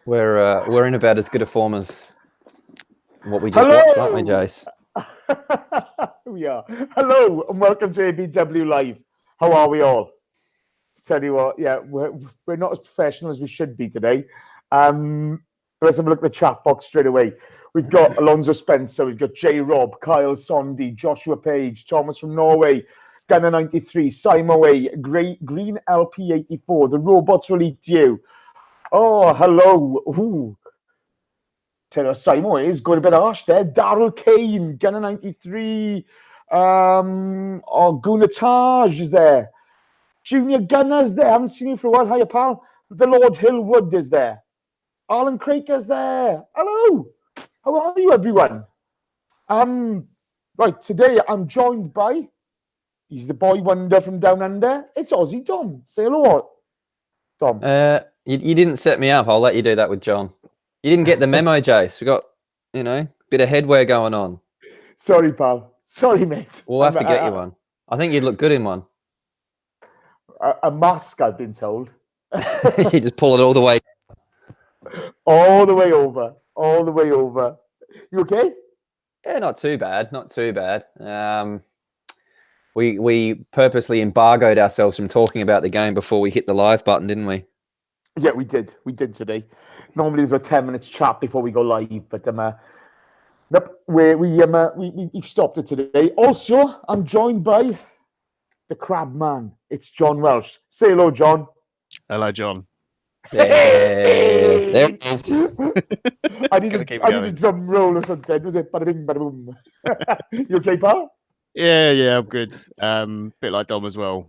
We're in about as good a form as what we just watched, aren't we, Jace? We are. Hello and welcome to ABW Live. How are we all? Tell you what, yeah, we're not as professional as we should be today. Let's have a look at the chat box straight away. We've got Alonso Spencer, we've got J. Rob, Kyle Sondi, Joshua Page, Thomas from Norway, Gunner 93, Simon Way, Green LP 84. The robots will eat you. Oh, hello. Ooh. Tell you, Simon Way is going a bit harsh there. Daryl Kane, Gunner 93. Gunataj is there. Junior Gunner's there. I haven't seen you for a while. Hiya, pal. The Lord Hillwood is there. Alan Craker's there. Hello. How are you, everyone? Right, today I'm joined by, he's the boy wonder from down under. It's Aussie Dom. Say hello, Dom. You didn't set me up. I'll let you do that with John. You didn't get the memo, Jace. We got, bit of headwear going on. Sorry, pal. Sorry, mate. We'll have to get you one. I think you'd look good in one. A mask, I've been told. You just pull it all the way. All the way over. All the way over. You okay? Yeah, not too bad. Not too bad. We purposely embargoed ourselves from talking about the game before we hit the live button, didn't we? Yeah, we did. We did today. Normally there's about 10 minutes chat before we go live, but nope, we've stopped it today. Also, I'm joined by the Crab Man. It's John Welsh. Say hello, John. Hello, John. Hey. There it is. I need a drum roll or something. Was it bada bing, bada boom? You okay, pal? Yeah, I'm good. Bit like Dom as well.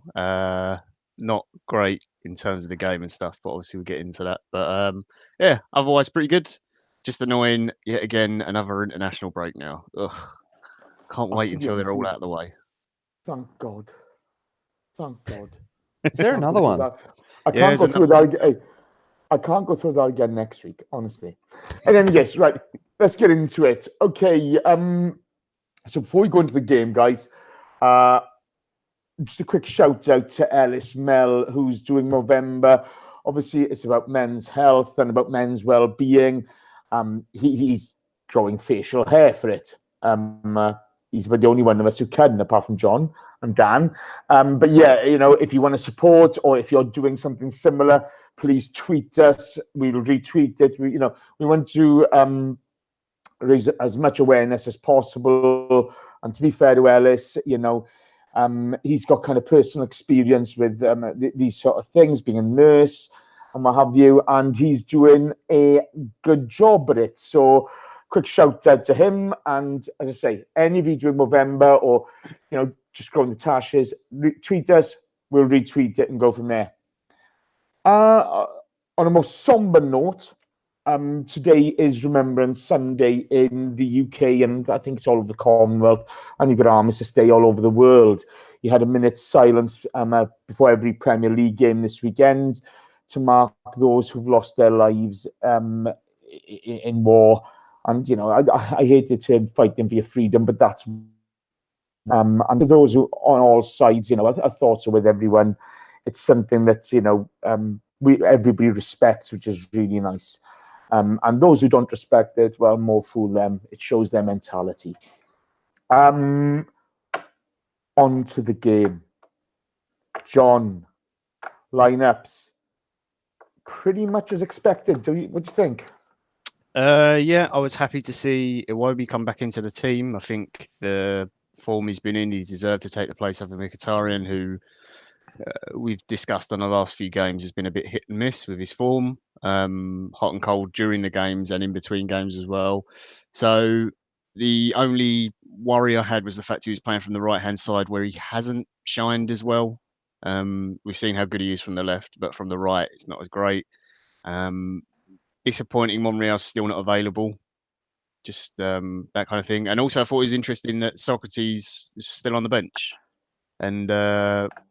Not great in terms of the game and stuff, but obviously we'll get into that. But yeah, otherwise pretty good. Just annoying yet again, another international break now. Ugh. Can't wait until they're all out of the way. Thank God. Thank God. Is there another one? I can't go through that. I can't go through that again next week, honestly. And then, yes, right, let's get into it. Okay, so before we go into the game, guys, just a quick shout out to Ellis Mel, who's doing Movember. Obviously, it's about men's health and about men's well-being. He's growing facial hair for it. He's about the only one of us who can, apart from John and Dan. But yeah, if you want to support or if you're doing something similar, please tweet us. We'll retweet it. We want to raise as much awareness as possible. And to be fair to Ellis, he's got kind of personal experience with these sort of things, being a nurse and what have you, and he's doing a good job at it. So quick shout out to him. And as I say, any of you doing Movember or, just growing the tashes, tweet us, we'll retweet it and go from there. On a more somber note, today is Remembrance Sunday in the UK, and I think it's all over the Commonwealth, and you've got Armistice Day all over the world. You had a minute's silence before every Premier League game this weekend to mark those who've lost their lives in war. And, I hate the term fighting for your freedom, but that's... and to those who on all sides, our thoughts are with everyone. It's something that, everybody respects, which is really nice. And those who don't respect it, well, more fool them. It shows their mentality. On to the game. John, lineups, pretty much as expected. What do you think? Yeah, I was happy to see Iwobi come back into the team. I think the form he's been in, he deserved to take the place of Mkhitaryan, who we've discussed on the last few games has been a bit hit and miss with his form, hot and cold during the games and in between games as well. So the only worry I had was the fact he was playing from the right-hand side where he hasn't shined as well. We've seen how good he is from the left, but from the right, it's not as great. Disappointing Monreal's still not available. Just that kind of thing. And also I thought it was interesting that Socrates is still on the bench. And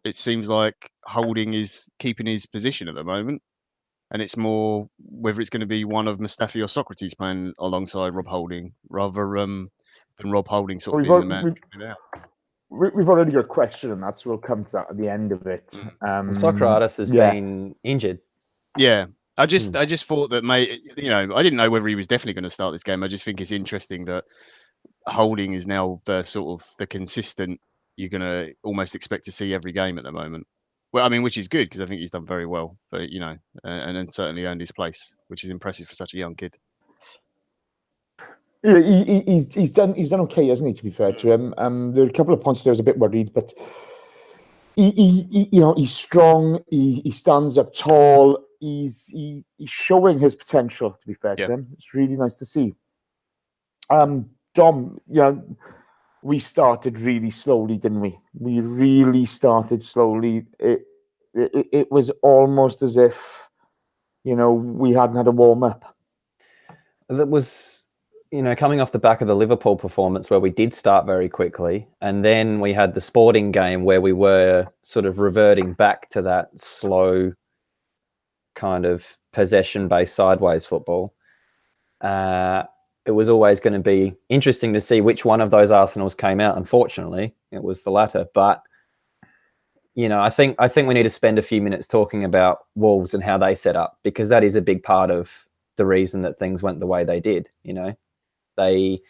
it seems like Holding is keeping his position at the moment. And it's more whether it's going to be one of Mustafi or Socrates playing alongside Rob Holding rather than Rob Holding sort of being the man. We've already got a question on that, so we'll come to that at the end of it. Socrates has been injured. Yeah. I just thought that, mate. I didn't know whether he was definitely going to start this game. I just think it's interesting that Holding is now the sort of the consistent you're going to almost expect to see every game at the moment. Well, I mean, which is good because I think he's done very well, but and then certainly earned his place, which is impressive for such a young kid. Yeah, he's done okay, hasn't he? To be fair to him, there are a couple of points there I was a bit worried, but he's strong. He stands up tall. He's showing his potential. To be fair to him, it's really nice to see. Dom, we started really slowly, didn't we? We really started slowly. It was almost as if, we hadn't had a warm up. That was, coming off the back of the Liverpool performance where we did start very quickly, and then we had the Sporting game where we were sort of reverting back to that slow kind of possession-based sideways football. It was always going to be interesting to see which one of those Arsenals came out. Unfortunately, it was the latter. But, I think we need to spend a few minutes talking about Wolves and how they set up, because that is a big part of the reason that things went the way they did. They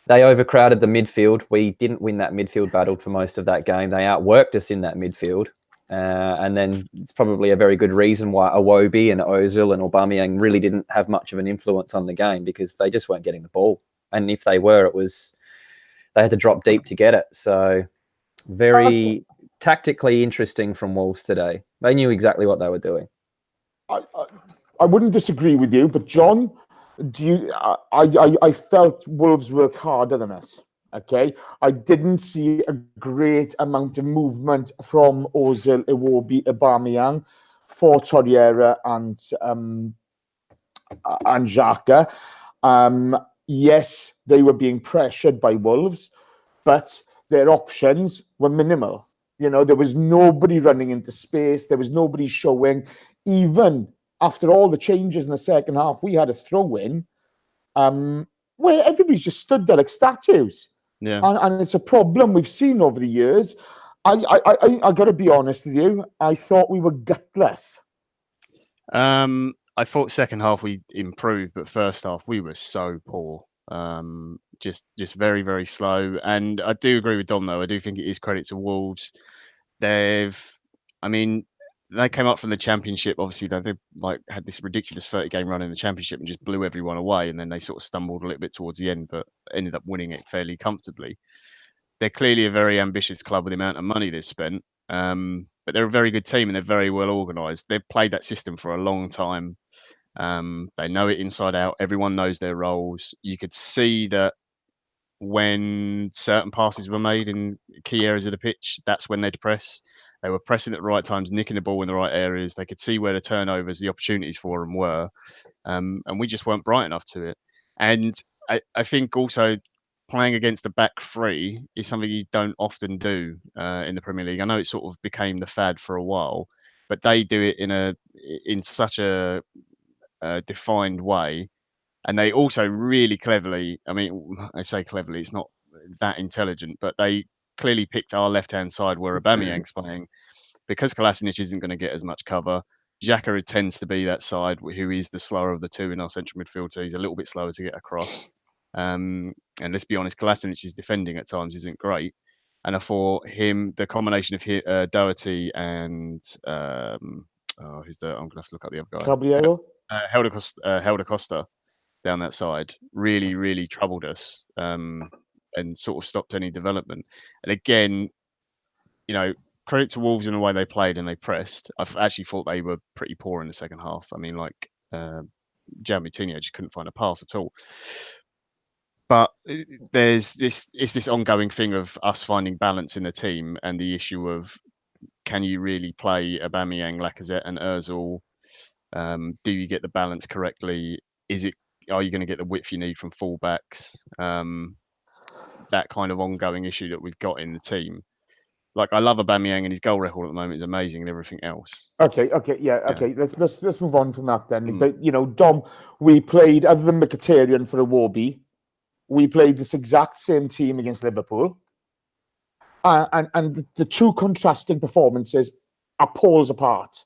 overcrowded the midfield. We didn't win that midfield battle for most of that game. They outworked us in that midfield. And then it's probably a very good reason why Iwobi and Ozil and Aubameyang really didn't have much of an influence on the game, because they just weren't getting the ball. And if they were, they had to drop deep to get it. So very tactically interesting from Wolves today. They knew exactly what they were doing. I wouldn't disagree with you, but John, I felt Wolves worked harder than us. Okay, I didn't see a great amount of movement from Ozil, Iwobi, Aubameyang for Torreira and Xhaka. Yes, they were being pressured by Wolves, but their options were minimal. There was nobody running into space. There was nobody showing. Even after all the changes in the second half, we had a throw-in where everybody's just stood there like statues. Yeah, and it's a problem we've seen over the years. I got to be honest with you. I thought we were gutless. I thought second half we improved, but first half we were so poor. Just very, very slow. And I do agree with Dom, though. I do think it is credit to Wolves. They came up from the Championship. Obviously, they had this ridiculous 30-game run in the Championship and just blew everyone away. And then they sort of stumbled a little bit towards the end, but ended up winning it fairly comfortably. They're clearly a very ambitious club with the amount of money they've spent. But they're a very good team and they're very well organised. They've played that system for a long time. They know it inside out. Everyone knows their roles. You could see that when certain passes were made in key areas of the pitch, that's when they'd press. They were pressing at the right times, nicking the ball in the right areas. They could see where the turnovers, the opportunities for them were. And we just weren't bright enough to it. And I think also playing against the back three is something you don't often do in the Premier League. I know it sort of became the fad for a while, but they do it in such a defined way. And they also really cleverly, I say cleverly, it's not that intelligent, but they clearly picked our left-hand side where Aubameyang's playing, because Kolasinac isn't going to get as much cover. Xhaka tends to be that side who is the slower of the two in our central midfield, so he's a little bit slower to get across. And let's be honest, Kolasinac's defending at times isn't great. And I thought the combination of Doherty and I'm going to have to look up the other guy. Caballero? Helder Costa down that side really, really troubled us and sort of stopped any development. And again, credit to Wolves in the way they played and they pressed. I actually thought they were pretty poor in the second half. João Moutinho just couldn't find a pass at all. But it's this ongoing thing of us finding balance in the team and the issue of, can you really play Aubameyang, Lacazette and Ozil? Do you get the balance correctly? Are you going to get the width you need from fullbacks? That kind of ongoing issue that we've got in the team. I love Aubameyang and his goal record at the moment is amazing and everything else. Okay. Let's move on from that then. But Dom, we played, other than Mkhitaryan for Iwobi, we played this exact same team against Liverpool, and the two contrasting performances are poles apart.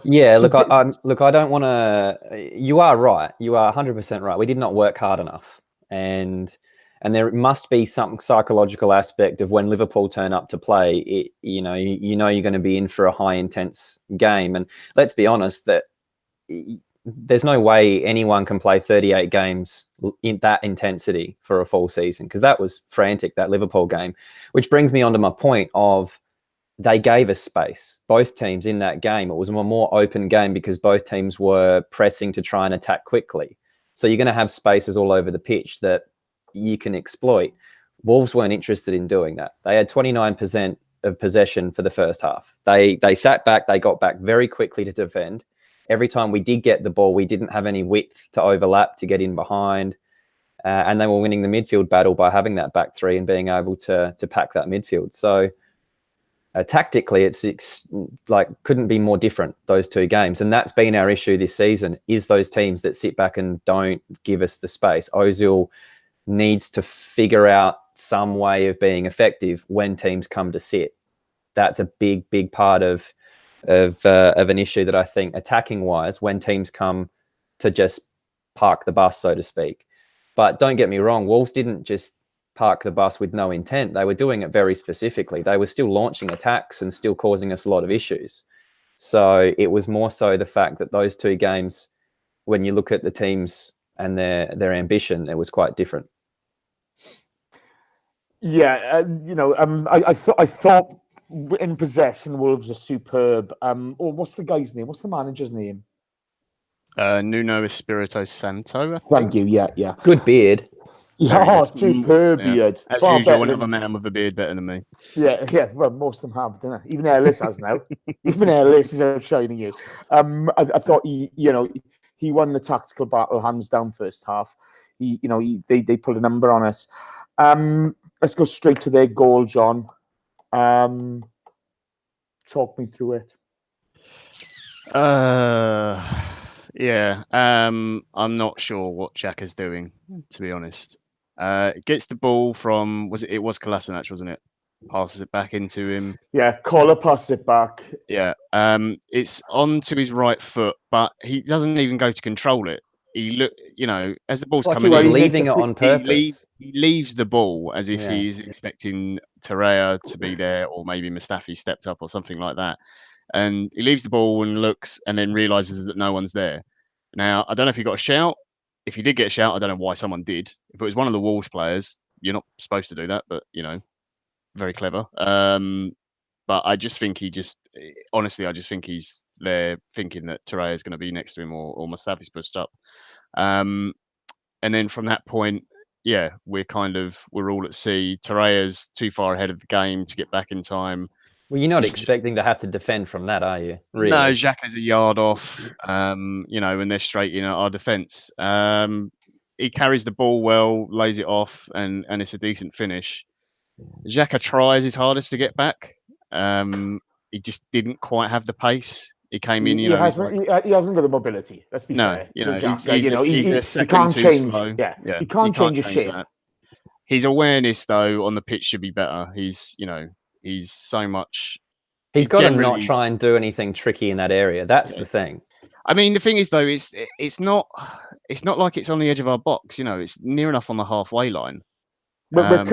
Yeah, look, to- I don't want to. You are right. You are 100% right. We did not work hard enough, and there must be some psychological aspect of when Liverpool turn up to play. You know you're going to be in for a high intense game, and let's be honest that there's no way anyone can play 38 games in that intensity for a full season, because that was frantic, that Liverpool game, which brings me on to my point of they gave us space, both teams in that game. It was a more open game because both teams were pressing to try and attack quickly. So you're going to have spaces all over the pitch that you can exploit. Wolves weren't interested in doing that. They had 29% of possession for the first half. They sat back, they got back very quickly to defend. Every time we did get the ball, we didn't have any width to overlap to get in behind. And they were winning the midfield battle by having that back three and being able to pack that midfield. So tactically, it's like couldn't be more different, those two games. And that's been our issue this season, is those teams that sit back and don't give us the space. Ozil needs to figure out some way of being effective when teams come to sit. That's a big part of an issue that I think, attacking wise, when teams come to just park the bus, so to speak. But don't get me wrong, Wolves didn't just park the bus with no intent. They were doing it very specifically. They were still launching attacks and still causing us a lot of issues. So it was more so the fact that those two games, when you look at the teams and their ambition, it was quite different. Yeah, I thought in possession, Wolves are superb. What's the guy's name? What's the manager's name? Nuno Espirito Santo. Thank you. Yeah. Good beard. Yeah, superb beard. As Far usual, better one of a than- man with a beard better than me. Yeah. Well, most of them have, don't they? Even Ellis has now. Even Ellis is outshining you. I thought he won the tactical battle hands down first half. They put a number on us. Let's go straight to their goal, John. Talk me through it. I'm not sure what Xhaka's doing, to be honest. Gets the ball from it was Kolasinac, wasn't it? Passes it back into him. Yeah, Collar passes it back. Yeah. It's onto his right foot, but he doesn't even go to control it. He as the ball's It's like coming he was in, leaving it on purpose. he leaves the ball as if Yeah. he's expecting Torreira to be there, or maybe Mustafi stepped up or something like that. And he leaves the ball and looks, and then realizes that no one's there. Now, I don't know if he got a shout. If he did get a shout, I don't know why someone did. If it was one of the Wolves players, you're not supposed to do that, but very clever. But I just think honestly, I just think he's there thinking that Torreira is going to be next to him, or Mustafi's pushed up. And then from that point, we're all at sea. Torreira's too far ahead of the game to get back in time. Well, you're not expecting to have to defend from that, are you? Really? No, Xhaka's a yard off, and they're straight in at our defence. He carries the ball well, lays it off, and it's a decent finish. Xhaka tries his hardest to get back. He just didn't quite have the pace. He came in, he hasn't got the mobility. Let's be fair. He can't change. Slow. Yeah, he can't change his shape. That. His awareness, though, on the pitch should be better. He's so much. He's got to not try and do anything tricky in that area. That's the thing. I mean, the thing is, though, it's not like it's on the edge of our box. It's near enough on the halfway line. We're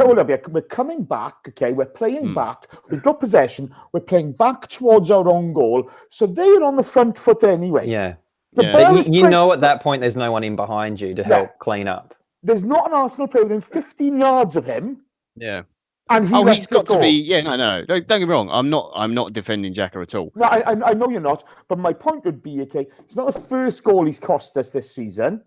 coming back, okay? We're playing back. We've got possession. We're playing back towards our own goal. So they're on the front foot anyway. Yeah. At that point, there's no one in behind you to help clean up. There's not an Arsenal player within 15 yards of him. Yeah. And he's got to be. Yeah, no. Don't get me wrong. I'm not defending Xhaka at all. No, I know you're not. But my point would be, okay, it's not the first goal he's cost us this season,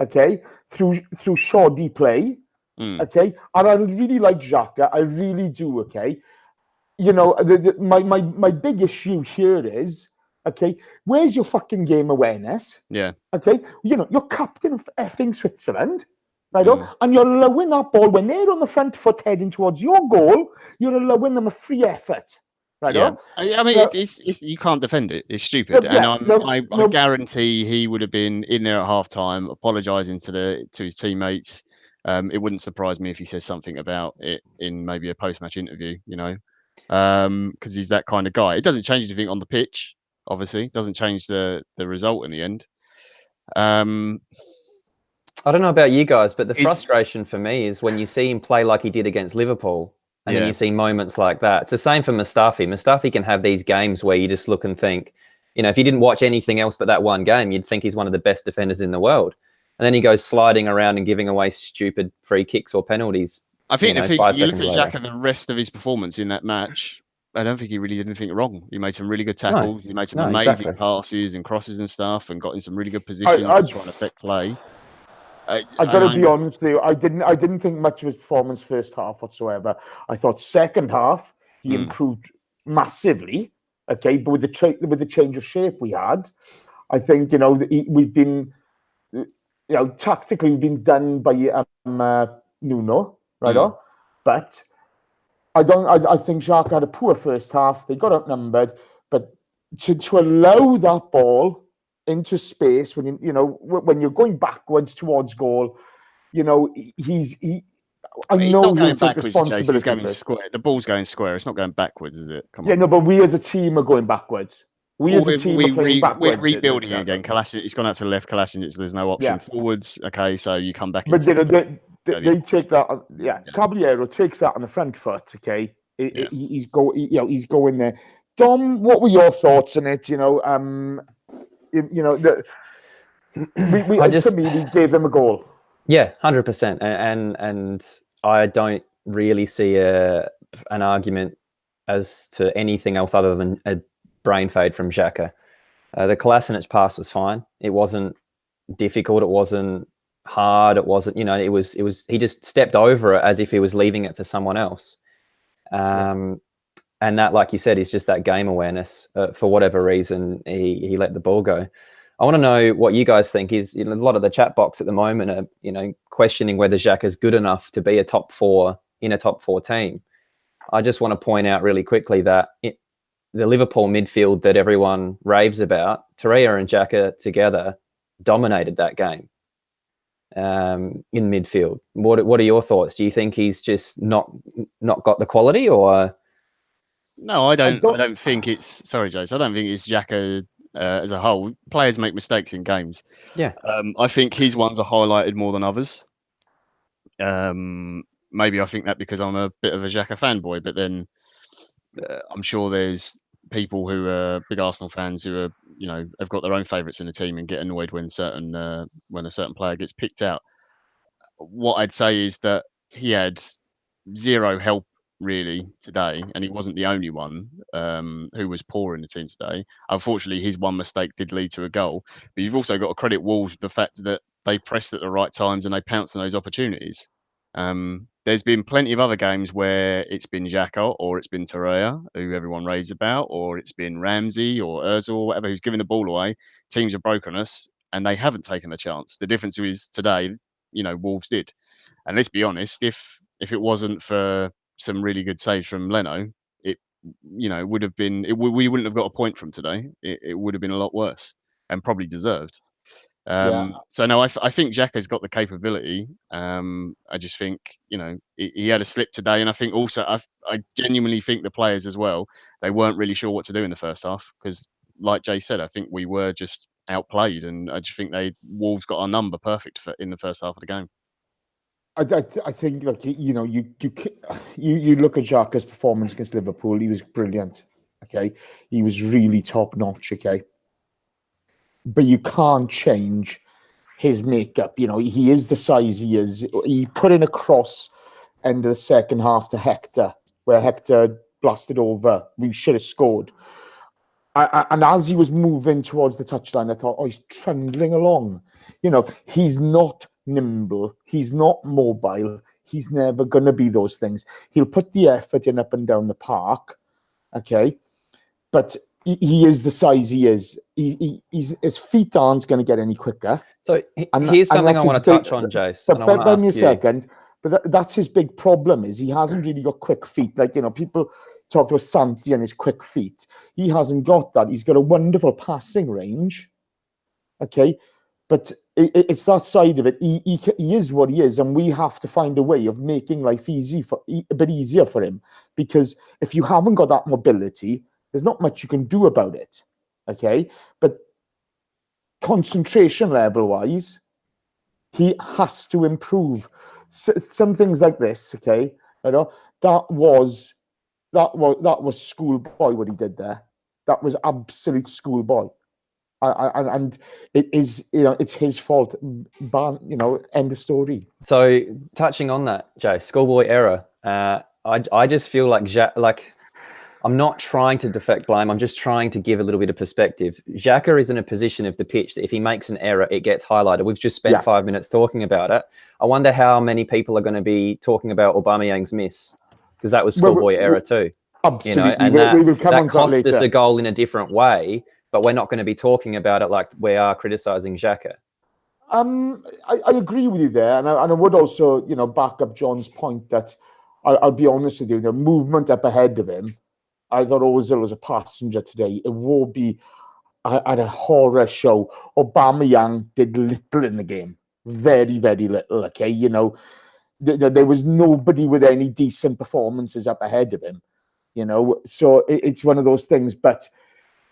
okay, through shoddy play. Okay, and I really like Xhaka. I really do. Okay, my big issue here is, okay, where's your fucking game awareness? Yeah. Okay, you're captain of effing Switzerland, right? And you're allowing that ball when they're on the front foot heading towards your goal. You're allowing them a free effort. Right? Yeah. I mean, it's you can't defend it. It's stupid. I guarantee he would have been in there at halftime, apologising to his teammates. It wouldn't surprise me if he says something about it in maybe a post-match interview, because he's that kind of guy. It doesn't change anything on the pitch. Obviously, doesn't change the result in the end. I don't know about you guys, but the frustration for me is when you see him play like he did against Liverpool, and then you see moments like that. It's the same for Mustafi. Mustafi can have these games where you just look and think, if you didn't watch anything else but that one game, you'd think he's one of the best defenders in the world. And then he goes sliding around and giving away stupid free kicks or penalties. I think if you look at later. Xhaka, the rest of his performance in that match, I don't think he really did anything wrong. He made some really good tackles. He made some amazing passes and crosses and stuff, and got in some really good positions to try and affect play. I got to be honest with you. I didn't think much of his performance first half whatsoever. I thought second half he improved massively. Okay, but with the change of shape we had, I think we've been tactically we've been done by Nuno, right? But I think Xhaka had a poor first half. They got outnumbered, but to allow that ball into space when when you're going backwards towards goal, I know he'll take responsibility. He's going square. The ball's going square. It's not going backwards, is it? Come on. Yeah, no, but we as a team are going backwards. We as a team are playing backwards. We're rebuilding again. He's gone out to the left. Kolasinac, there's no option forwards. Okay, so you come back. But they take that. Caballero takes that on the front foot. Okay, he's going there. Dom, what were your thoughts on it? We gave them a goal. Yeah, 100%, and I don't really see an argument as to anything else other than a brain fade from Xhaka. The Kolasinac pass was fine. It wasn't difficult. It wasn't hard. It wasn't. It was. He just stepped over it as if he was leaving it for someone else. And that, like you said, is just that game awareness. For whatever reason, he let the ball go. I want to know what you guys think. Is a lot of the chat box at the moment are questioning whether Xhaka is good enough to be a top 4 in a top 4 team. I just want to point out really quickly that the Liverpool midfield that everyone raves about, Torreira and Xhaka together dominated that game in midfield. What are your thoughts? Do you think he's just not got the quality, or? No, I don't think it's. Sorry, Jace. I don't think it's Xhaka as a whole. Players make mistakes in games. Yeah. I think his ones are highlighted more than others. Maybe I think that because I'm a bit of a Xhaka fanboy, but then I'm sure there's people who are big Arsenal fans who are, have got their own favourites in the team and get annoyed when a certain player gets picked out. What I'd say is that he had zero help really today, and he wasn't the only one who was poor in the team today. Unfortunately, his one mistake did lead to a goal, but you've also got to credit Wolves with the fact that they pressed at the right times and they pounced on those opportunities. There's been plenty of other games where it's been Xhaka or it's been Torreira, who everyone raves about, or it's been Ramsey or Ozil or whatever who's giving the ball away. Teams have broken us and they haven't taken the chance. The difference is today, Wolves did. And let's be honest, if it wasn't for some really good saves from Leno, it would have been. We wouldn't have got a point from today. It would have been a lot worse and probably deserved. So no, I think Xhaka's got the capability. I just think he had a slip today, and I think also I genuinely think the players as well, they weren't really sure what to do in the first half because, like Jay said, I think we were just outplayed, and I just think Wolves got our number perfect in the first half of the game. I think you look at Xhaka's performance against Liverpool. He was brilliant. Okay, he was really top notch. Okay, but you can't change his makeup. He is the size he is. He put in a cross end of the second half to Hector, where Hector blasted over. We should have scored. And as he was moving towards the touchline, I thought, he's trundling along. He's not nimble. He's not mobile. He's never going to be those things. He'll put the effort in up and down the park, okay? But he is the size he is. His feet aren't going to get any quicker. So here's something I want to touch on, Jace. But bear me a second. But that's his big problem is he hasn't really got quick feet. People talk about Santi and his quick feet. He hasn't got that. He's got a wonderful passing range, okay? But it's that side of it. He is what he is, and we have to find a way of making life a bit easier for him. Because if you haven't got that mobility, there's not much you can do about it. okay? But concentration level-wise, he has to improve. Some things like this, okay? You know, that was schoolboy what he did there. That was absolute schoolboy. And it is, you know, it's his fault. You know, end of story. So touching on that, Jay, schoolboy error. I just feel like I'm not trying to deflect blame. I'm just trying to give a little bit of perspective. Xhaka is in a position of the pitch that if he makes an error, it gets highlighted. We've just spent 5 minutes talking about it. I wonder how many people are going to be talking about Aubameyang's miss, because that was schoolboy error too. Absolutely. You know, and we will come on that cost later. us a goal in a different way, but we're not going to be talking about it like we are criticising Xhaka. I agree with you there, and I would also, you know, back up John's point that I'll be honest with you, the movement up ahead of him, I thought Ozil was a passenger today. It will be at a horror show. Aubameyang did little in the game, very, very little. Okay, you know, there was nobody with any decent performances up ahead of him. You know, so it's one of those things. But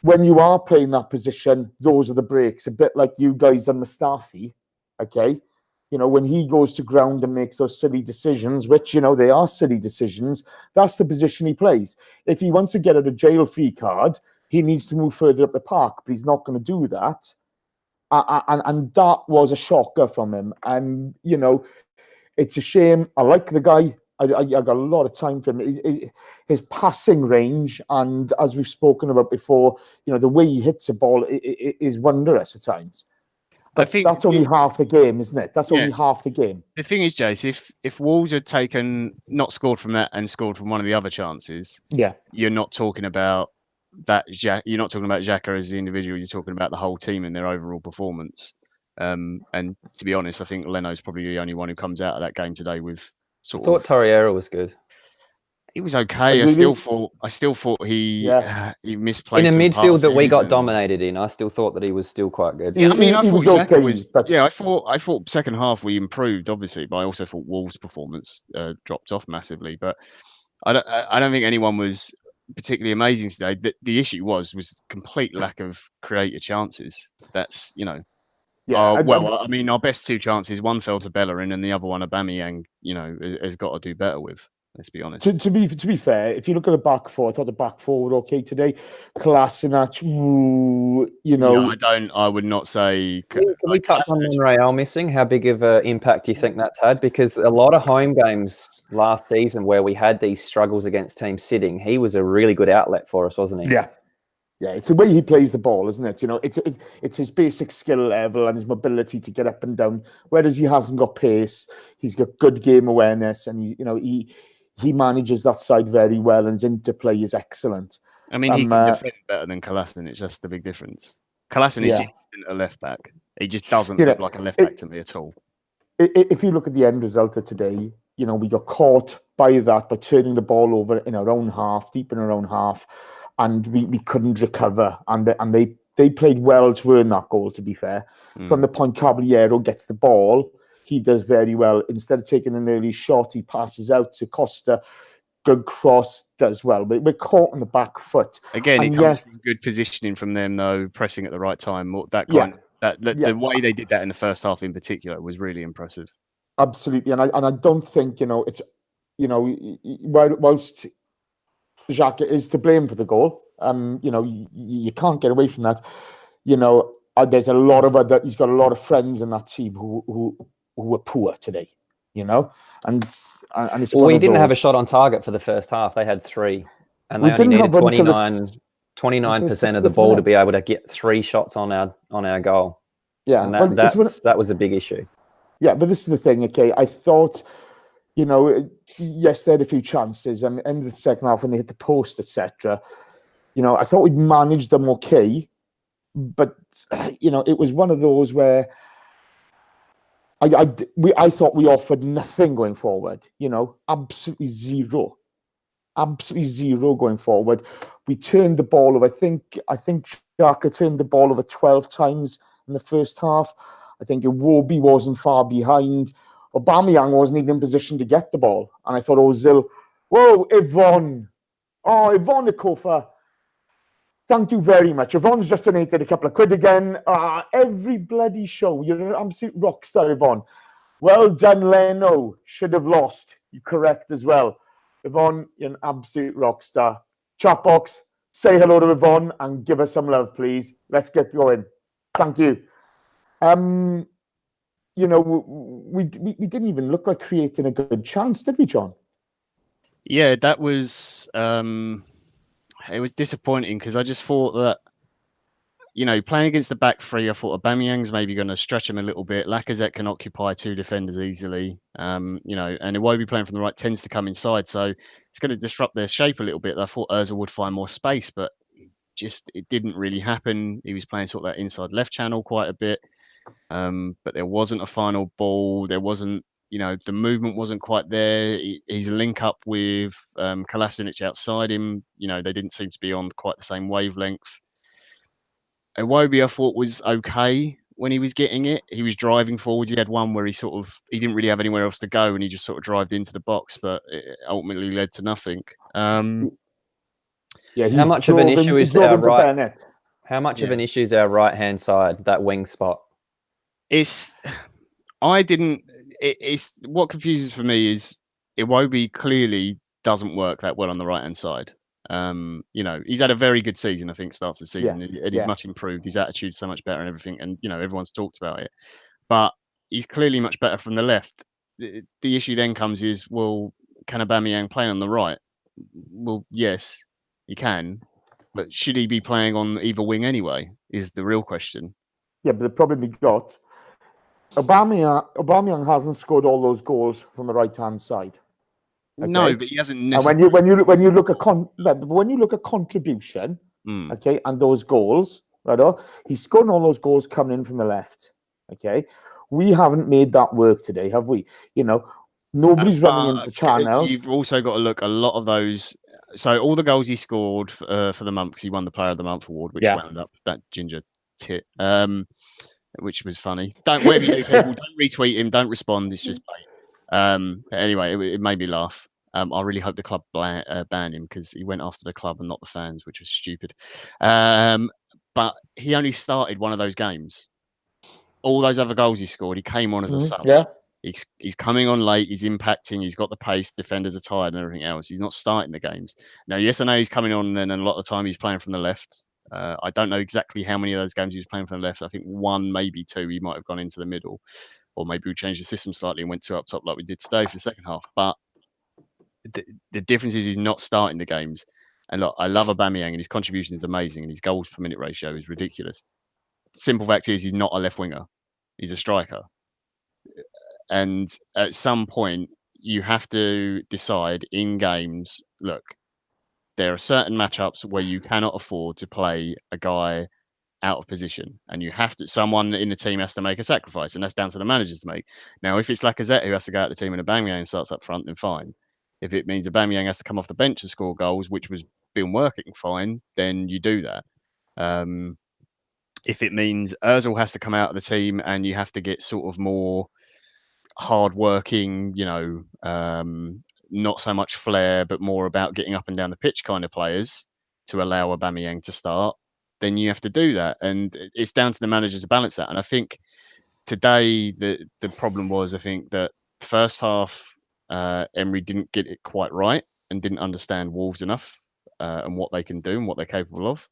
when you are playing that position, those are the breaks. A bit like you guys and Mustafi, okay? You know, when he goes to ground and makes those silly decisions, which, you know, they are silly decisions, that's the position he plays. If he wants to get a jail-free card, he needs to move further up the park, but he's not going to do that. And that was a shocker from him. And, you know, it's a shame. I like the guy. I got a lot of time for him. His passing range, and as we've spoken about before, you know, the way he hits the ball is wondrous at times. But I think that's only half the game, isn't it? That's only half the game. The thing is, Jace, if Wolves had not scored from that and scored from one of the other chances, you're not talking about that. You're not talking about Xhaka as the individual. You're talking about the whole team and their overall performance. And to be honest, I think Leno's probably the only one who comes out of that game today with I thought Torreira was good. He was okay. I still thought he misplaced. In a midfield that we got dominated in, I still thought that he was still quite good. Yeah, I mean, I thought okay, was. Yeah, I thought second half we improved, obviously, but I also thought Wolves' performance dropped off massively. But I don't think anyone was particularly amazing today. The issue was complete lack of creative chances. That's, you know. Yeah. I mean, our best two chances, one fell to Bellerin and the other one Aubameyang, you know, has got to do better with. Let's be honest. To be fair, if you look at the back four, I thought the back four were okay today. Kolasinac, you know. Yeah, I would not say. Can we touch on Monreal missing? How big of an impact do you think that's had? Because a lot of home games last season where we had these struggles against teams sitting, he was a really good outlet for us, wasn't he? Yeah. Yeah, it's the way he plays the ball, isn't it? You know, it's his basic skill level and his mobility to get up and down. Whereas he hasn't got pace, he's got good game awareness, and he manages that side very well, and his interplay is excellent. I mean, he can defend better than Kolasinac. It's just the big difference. Kolasinac isn't a left back. He just doesn't look like a left back to me at all. If you look at the end result of today, you know, we got caught by turning the ball over in our own half, deep in our own half, and we couldn't recover. And they played well to earn that goal, to be fair. From the point Caballero gets the ball, he does very well. Instead of taking an early shot, he passes out to Costa. Good cross, does well. But we're caught on the back foot. Again, it comes from good positioning from them, though, pressing at the right time. The way they did that in the first half in particular was really impressive. Absolutely. And I don't think, you know, it's, you know, whilst Xhaka is to blame for the goal, you know, you can't get away from that. You know, there's a lot of he's got a lot of friends in that team who were poor today, you know, and it's we didn't have a shot on target for the first half. They had 3, and they only needed 29% of the ball to be able to get 3 shots on our goal. Yeah, and that was a big issue. Yeah, but this is the thing. Okay, I thought, you know, yes, they had a few chances, and end of the second half when they hit the post, etc. You know, I thought we'd managed them okay, but you know, it was one of those where I thought we offered nothing going forward. You know, absolutely zero going forward. We turned the ball over. I think Xhaka turned the ball over 12 times in the first half. I think Iwobi wasn't far behind. Aubameyang wasn't even in position to get the ball. And I thought Ozil, whoa, Yvonne Ikofa, Thank you very much. Yvonne's just donated a couple of quid again. Every bloody show. You're an absolute rock star, Yvonne. Well done, Leno. Should have lost. You're correct as well. Yvonne, you're an absolute rock star. Chat box, say hello to Yvonne and give us some love, please. Let's get going. Thank you. You know, we didn't even look like creating a good chance, did we, John? Yeah, that was it was disappointing because I just thought that, you know, playing against the back three, I thought Aubameyang's maybe going to stretch him a little bit. Lacazette can occupy two defenders easily, you know, and Iwobi playing from the right tends to come inside, so it's going to disrupt their shape a little bit. I thought Ozil would find more space, but it didn't really happen. He was playing sort of that inside left channel quite a bit, but there wasn't a final ball. There wasn't, you know, the movement wasn't quite there. His link up with Kolasinac outside him, you know, they didn't seem to be on quite the same wavelength. Iwobi, I thought, was okay when he was getting it. He was driving forwards. He had one where he didn't really have anywhere else to go, and he just sort of drived into the box, but it ultimately led to nothing. Yeah, how much of an issue is our right? How much of an issue is our right-hand side, that wing spot? It's what confuses for me is Iwobi clearly doesn't work that well on the right-hand side. You know, he's had a very good season, I think, starts the season, and he's much improved. His attitude's so much better and everything, and, you know, everyone's talked about it. But he's clearly much better from the left. The issue then comes is, well, can Aubameyang play on the right? Well, yes, he can, but should he be playing on either wing anyway, is the real question. Yeah, but the problem we got, Aubameyang hasn't scored all those goals from the right-hand side. Okay? No, but he hasn't necessarily. And when you look at contribution, okay, and those goals, right? He's scoring all those goals coming in from the left. Okay, we haven't made that work today, have we? You know, nobody's running into channels. You've also got to look a lot of those. So all the goals he scored for the month, because he won the Player of the Month award, which wound up that ginger tit, which was funny. Whatever you do, people, don't retweet him, don't respond. It's just bait. But anyway, it made me laugh. I really hope the club ban him, because he went after the club and not the fans, which was stupid. But he only started one of those games. All those other goals he scored, he came on as a sub. Yeah. He's coming on late. He's impacting. He's got the pace. Defenders are tired and everything else. He's not starting the games. Now, yes, I know he's coming on, and a lot of the time he's playing from the left. I don't know exactly how many of those games he was playing from the left. I think one, maybe two, he might have gone into the middle, or maybe we changed the system slightly and went two up top like we did today for the second half. But the difference is he's not starting the games. And look, I love Aubameyang, and his contribution is amazing, and his goals per minute ratio is ridiculous. Simple fact is he's not a left winger. He's a striker. And at some point, you have to decide in games, look, there are certain matchups where you cannot afford to play a guy out of position, and someone in the team has to make a sacrifice, and that's down to the managers to make. Now, if it's Lacazette who has to go out the team and Aubameyang starts up front, then fine. If it means Aubameyang has to come off the bench to score goals, which was been working fine, then you do that. If it means Ozil has to come out of the team and you have to get sort of more hard-working, you know, not so much flair, but more about getting up and down the pitch kind of players to allow Aubameyang to start, then you have to do that. And it's down to the managers to balance that. And I think today the problem was, I think that first half, Emery didn't get it quite right and didn't understand Wolves enough and what they can do and what they're capable of.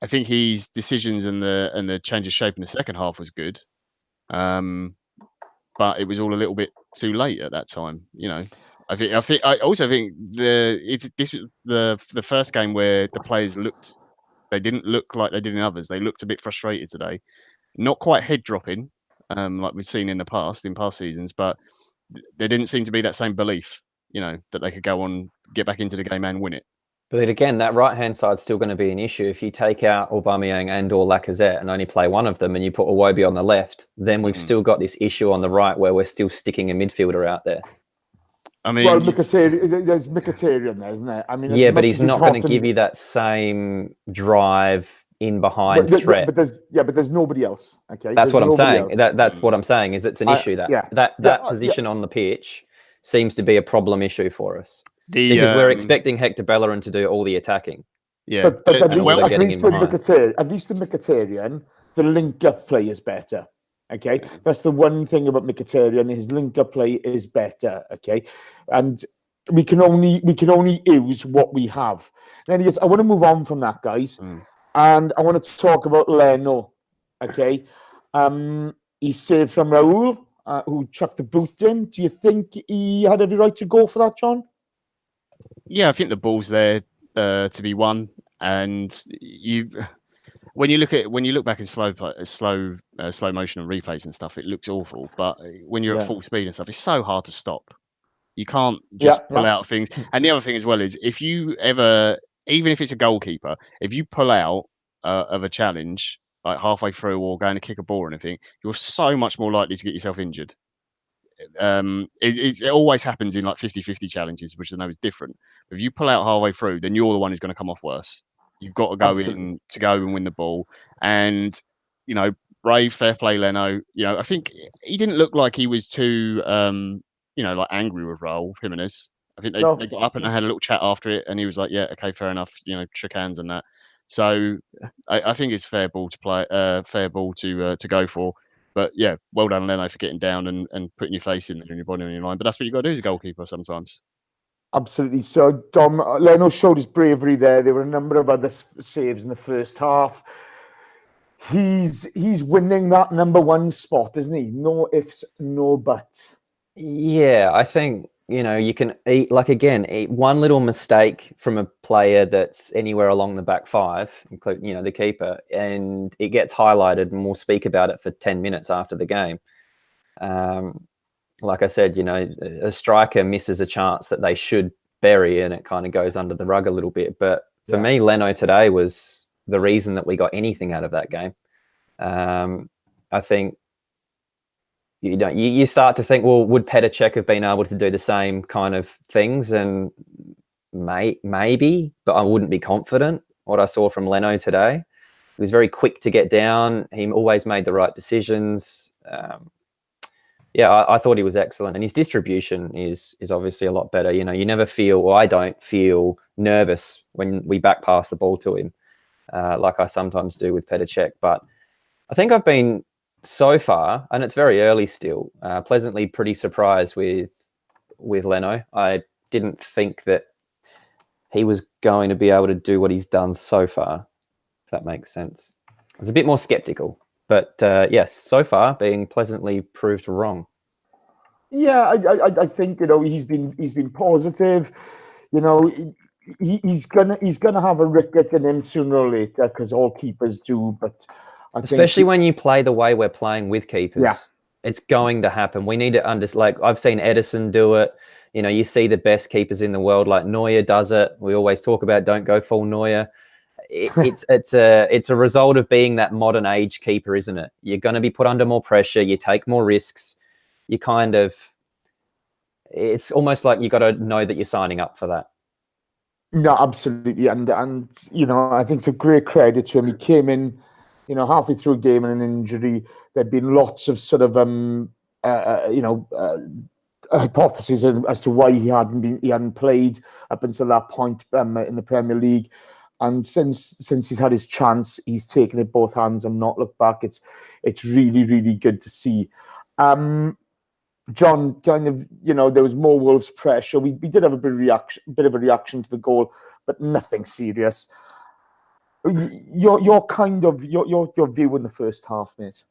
I think his decisions and the change of shape in the second half was good. But it was all a little bit too late at that time, you know. I also think this was the first game where the players they didn't look like they did in others. They looked a bit frustrated today, not quite head dropping, like we've seen in past seasons, but there didn't seem to be that same belief, you know, that they could go on, get back into the game and win it. But then again, that right-hand side's still going to be an issue. If you take out Aubameyang and or Lacazette and only play one of them and you put Iwobi on the left, then we've still got this issue on the right where we're still sticking a midfielder out there. I mean, well, there's Mkhitaryan there, isn't there? I mean, yeah, but he's not going to give you that same drive in behind threat. But there's nobody else. Okay, that's what I'm saying. That's what I'm saying. Is it's an issue that position on the pitch seems to be a problem issue for us. Because we're expecting Hector Bellerin to do all the attacking. Yeah, but at and least also getting in behind. at least the Mkhitaryan, the link-up play is better. Okay, that's the one thing about Mkhitaryan. His link-up play is better. Okay, and we can only use what we have. Anyways, I want to move on from that, guys, and I want to talk about Leno. Okay, he saved from Raul, who chucked the boot in. Do you think he had every right to go for that, John? Yeah, I think the ball's there to be won, and when you look back in slow motion and replays and stuff, it looks awful. But when you're at full speed and stuff, it's so hard to stop. You can't just pull out things. And the other thing as well is if you ever, even if it's a goalkeeper, if you pull out of a challenge like halfway through or going to kick a ball or anything, you're so much more likely to get yourself injured. It always happens in like 50-50 challenges, which I know is different. But if you pull out halfway through, then you're the one who's going to come off worse. You've got to go in to go and win the ball. And, you know, brave, fair play, Leno. You know, I think he didn't look like he was too, you know, like angry with Raul Jimenez. I think they got up and they had a little chat after it, and he was like, "Yeah, okay, fair enough." You know, shook hands and that. So I think it's fair ball to play, fair ball to go for. But yeah, well done, Leno, for getting down and putting your face in there and your body on your line. But that's what you got to do as a goalkeeper sometimes. Absolutely. So, Dom, Leno showed his bravery there. There were a number of other saves in the first half. He's winning that number one spot, isn't he? No ifs, no buts. Yeah, I think, you know, you can eat one little mistake from a player that's anywhere along the back five, including, you know, the keeper, and it gets highlighted, and we'll speak about it for 10 minutes after the game. Like I said, you know, a striker misses a chance that they should bury, and it kind of goes under the rug a little bit. But for me, Leno today was the reason that we got anything out of that game. I think, you know, you start to think, well, would Petr Cech have been able to do the same kind of things? And maybe, but I wouldn't be confident. What I saw from Leno today, he was very quick to get down. He always made the right decisions. Yeah, I thought he was excellent, and his distribution is obviously a lot better. You know, you never feel, or I don't feel nervous when we back pass the ball to him, like I sometimes do with Petr Cech. But I think I've been, so far, and it's very early still, pleasantly pretty surprised with Leno. I didn't think that he was going to be able to do what he's done so far, if that makes sense. I was a bit more skeptical, but yes, so far being pleasantly proved wrong. Yeah, I think, you know, he's been positive. You know, he's gonna have a ricket in him sooner or later, because all keepers do. But especially when you play the way we're playing with keepers, it's going to happen. We need to understand. Like, I've seen Edison do it. You know, you see the best keepers in the world, like Neuer does it. We always talk about don't go full Neuer. It's a result of being that modern age keeper, isn't it? You're going to be put under more pressure. You take more risks. You kind of, it's almost like you got to know that you're signing up for that. No, absolutely, and you know, I think it's a great credit to him. He came in, you know, halfway through a game and an injury. There'd been lots of sort of hypotheses as to why he hadn't played up until that point in the Premier League. And since he's had his chance, he's taken it both hands and not looked back. It's really, really good to see. John, kind of, you know, there was more Wolves pressure. We did have a bit of a reaction to the goal, but nothing serious. Your view in the first half, mate?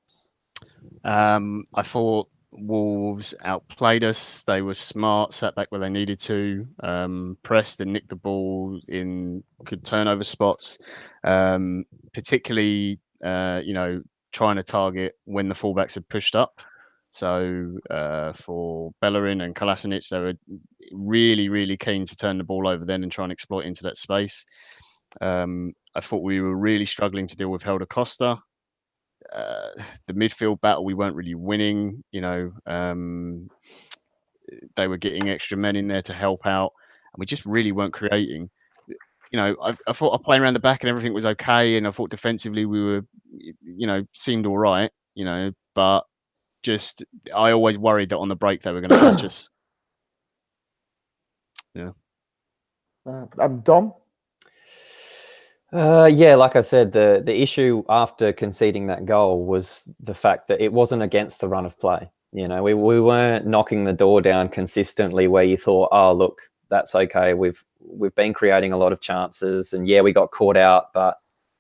I thought Wolves outplayed us. They were smart, sat back where they needed to, pressed and nicked the ball in good turnover spots, particularly, you know, trying to target when the fullbacks had pushed up. So for Bellerin and Kolasinac, they were really, really keen to turn the ball over then and try and exploit into that space. I thought we were really struggling to deal with Helder Costa. The midfield battle, we weren't really winning. You know, they were getting extra men in there to help out, and we just really weren't creating. You know, I thought our play around the back and everything was okay, and I thought defensively we were, you know, seemed all right. You know, but just I always worried that on the break they were going to catch us. Yeah. Dom? Yeah, like I said, the issue after conceding that goal was the fact that it wasn't against the run of play. You know, we weren't knocking the door down consistently where you thought, oh, look, that's okay. We've been creating a lot of chances, and yeah, we got caught out, but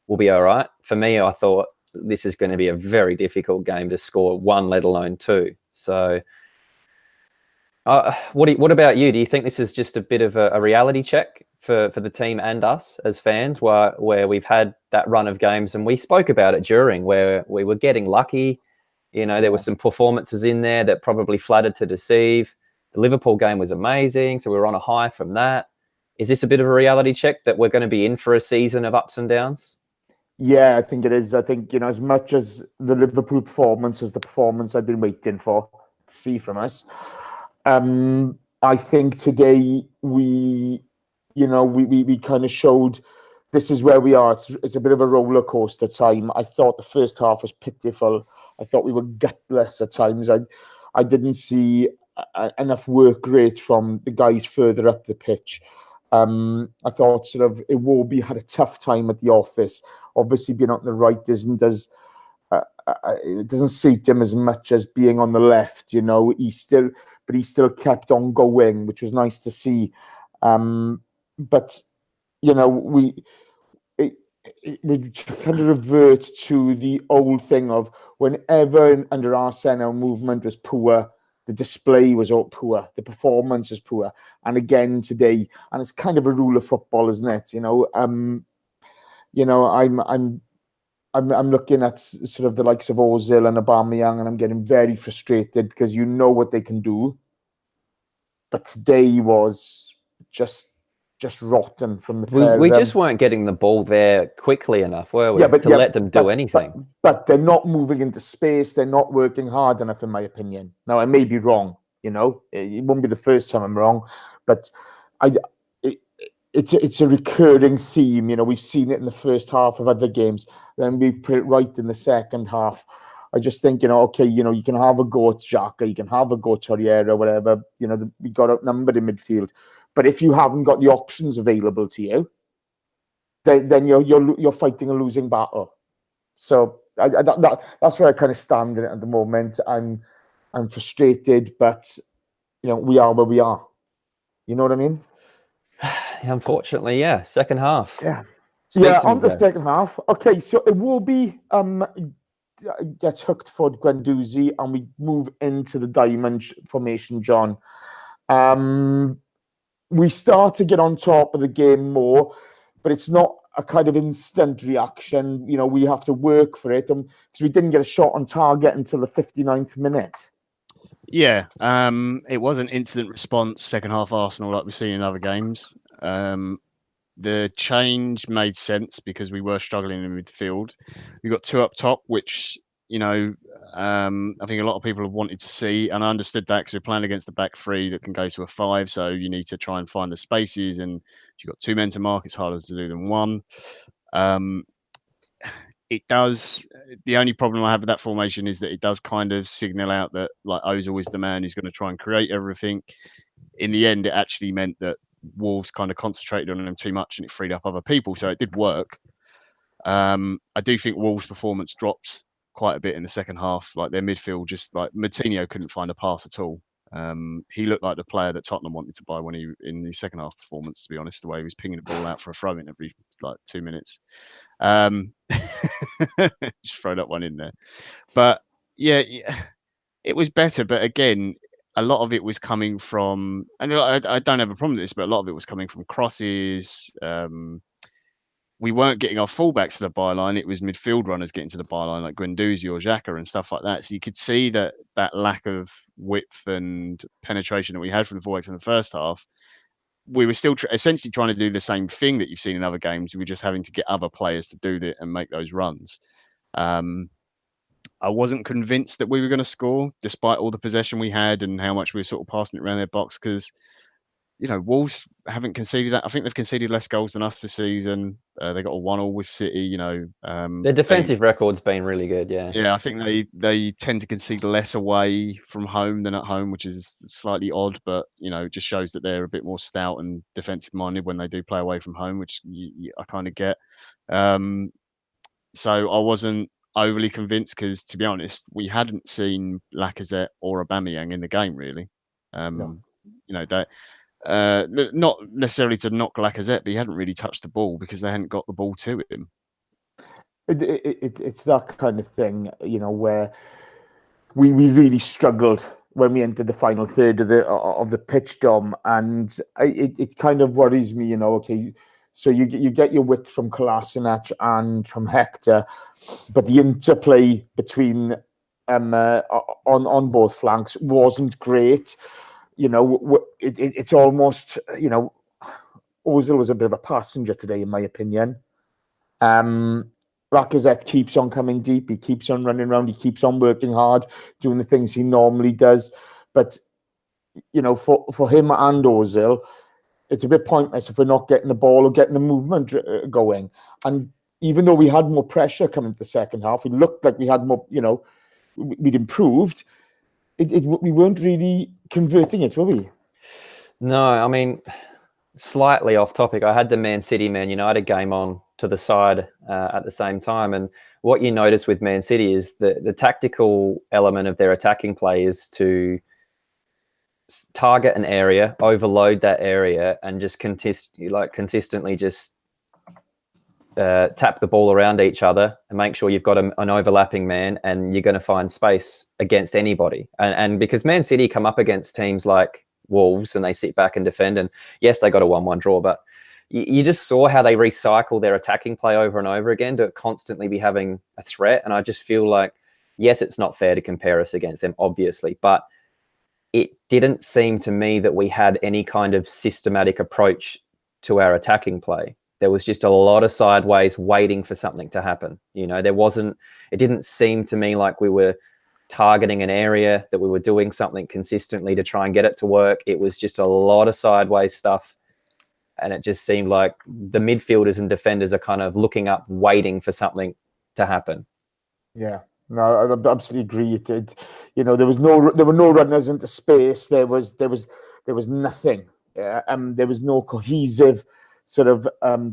we'll be all right. For me, I thought this is going to be a very difficult game to score one, let alone two. So, what about you? Do you think this is just a bit of a reality check for the team and us as fans, where we've had that run of games, and we spoke about it during, where we were getting lucky? You know, there were some performances in there that probably flattered to deceive. The Liverpool game was amazing, so we were on a high from that. Is this a bit of a reality check that we're going to be in for a season of ups and downs? Yeah, I think it is. I think, as much as the Liverpool performance was the performance I've been waiting for to see from us, I think today we kind of showed this is where we are. It's a bit of a roller coaster time. I thought the first half was pitiful. I thought we were gutless at times. I didn't see enough work rate from the guys further up the pitch. I thought sort of Iwobi had a tough time at the office. Obviously, being on the right it doesn't suit him as much as being on the left. He still kept on going, which was nice to see. But we kind of revert to the old thing of whenever under Arsene our movement was poor, the display was all poor, the performance was poor, and again today, and it's kind of a rule of football, isn't it? I'm looking at sort of the likes of Ozil and Aubameyang, and I'm getting very frustrated because you know what they can do, but today was just rotten from the pair We of them. just weren't getting the ball there quickly enough, were we, to let them do anything? But they're not moving into space. They're not working hard enough, in my opinion. Now, I may be wrong. It won't be the first time I'm wrong, but it's a recurring theme. We've seen it in the first half of other games. Then we put it right in the second half. I just think, okay, you can have a go at Xhaka, you can have a go at Torreira, whatever. We got outnumbered in midfield. But if you haven't got the options available to you, then you're fighting a losing battle. So that's where I kind of stand in it at the moment. I'm frustrated, but we are where we are. You know what I mean? Unfortunately, yeah. Second half. Yeah. Speak to me, on the Ghost. second half. Okay, so it will be gets hooked for Guendouzi, and we move into the diamond formation, John. We start to get on top of the game more, but it's not a kind of instant reaction. We have to work for it, because we didn't get a shot on target until the 59th minute. Yeah, it was an instant response, second half Arsenal, like we've seen in other games. The change made sense because we were struggling in midfield. We got two up top, which, I think a lot of people have wanted to see, and I understood that because we're playing against the back three that can go to a 5, so you need to try and find the spaces, and if you've got two men to mark, it's harder to do than one. It does. The only problem I have with that formation is that it does kind of signal out that like Ozil is the man who's going to try and create everything. In the end, it actually meant that Wolves kind of concentrated on him too much and it freed up other people. So it did work. I do think Wolves' performance dropped quite a bit in the second half. Like their midfield, just like Moutinho couldn't find a pass at all. He looked like the player that Tottenham wanted to buy when he in the second half performance. To be honest, the way he was pinging the ball out for a throw in every like 2 minutes. Just throw that one in there. But yeah, it was better. But again, a lot of it was coming from, and I don't have a problem with this, but a lot of it was coming from crosses. We weren't getting our fullbacks to the byline. It was midfield runners getting to the byline, like Guendouzi or Xhaka and stuff like that. So you could see that lack of width and penetration that we had from the fullbacks in the first half. We were still essentially trying to do the same thing that you've seen in other games. We were just having to get other players to do it and make those runs. I wasn't convinced that we were going to score, despite all the possession we had and how much we were sort of passing it around their box, because Wolves haven't conceded that. I think they've conceded less goals than us this season. They got a 1-1 with City. Their defensive record's been really good. Yeah. Yeah, I think they tend to concede less away from home than at home, which is slightly odd, but just shows that they're a bit more stout and defensive minded when they do play away from home, which I kind of get. So I wasn't overly convinced because, to be honest, we hadn't seen Lacazette or Aubameyang in the game really. No. That. Not necessarily to knock Lacazette, but he hadn't really touched the ball because they hadn't got the ball to him. It's that kind of thing, where we really struggled when we entered the final third of the pitch, Dom, and it kind of worries me, Okay, so you get your width from Kolasinac and from Hector, but the interplay between on both flanks wasn't great. It's almost, Ozil was a bit of a passenger today, in my opinion. Lacazette keeps on coming deep. He keeps on running around. He keeps on working hard, doing the things he normally does. But, for him and Ozil, it's a bit pointless if we're not getting the ball or getting the movement going. And even though we had more pressure coming to the second half, it looked like we had more, we'd improved. We weren't really converting it, were we? No, I mean, slightly off topic. I had the Man City, Man United game on to the side at the same time. And what you notice with Man City is the tactical element of their attacking play is to target an area, overload that area, and just consistently just tap the ball around each other and make sure you've got an overlapping man, and you're going to find space against anybody. And because Man City come up against teams like Wolves and they sit back and defend, and yes, they got a 1-1 draw, but you just saw how they recycle their attacking play over and over again to constantly be having a threat. And I just feel like, yes, it's not fair to compare us against them, obviously, but it didn't seem to me that we had any kind of systematic approach to our attacking play. There was just a lot of sideways waiting for something to happen. It didn't seem to me like we were targeting an area, that we were doing something consistently to try and get it to work. It was just a lot of sideways stuff. And it just seemed like the midfielders and defenders are kind of looking up, waiting for something to happen. Yeah. No, I absolutely agree. It did. There were no runners into space. There was nothing. There was no cohesive sort of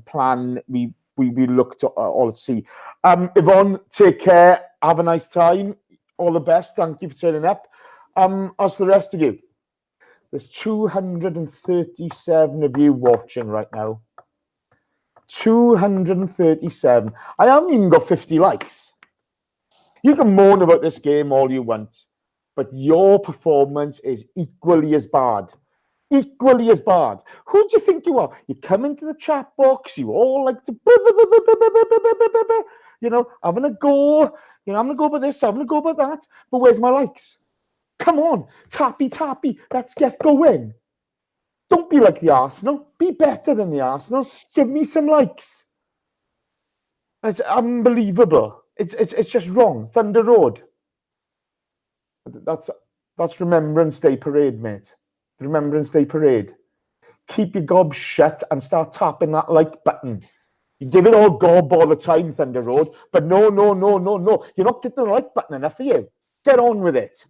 plan. We looked all at sea. Yvonne, take care. Have a nice time. All the best. Thank you for turning up. As the rest of you, there's 237 of you watching right now. 237. I haven't even got 50 likes. You can moan about this game all you want, but your performance is equally as bad. Equally as bad. Who do you think you are? You come into the chat box, you all like to, having a go. I'm going to go about this, I'm going to go about that. But where's my likes? Come on, tappy. Let's get going. Don't be like the Arsenal. Be better than the Arsenal. Give me some likes. It's unbelievable. It's just wrong. Thunder Road. That's Remembrance Day parade, mate. Remembrance Day parade. Keep your gob shut and start tapping that like button. You give it all gob all the time, Thunder Road. But no. You're not getting the like button enough for you. Get on with it.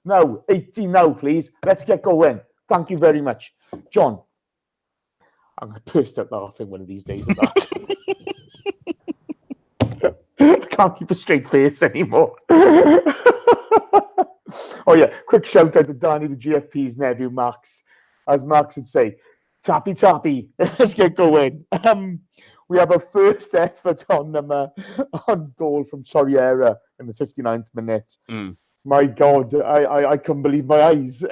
Now, 18 now, please. Let's get going. Thank you very much. John. I'm going to burst out laughing one of these days at that. I can't keep a straight face anymore. Oh, yeah. Quick shout out to Danny, the GFP's nephew, Max. As Max would say, tappy. Let's get going. We have a first effort on goal from Torreira in the 59th minute. My God, I couldn't believe my eyes.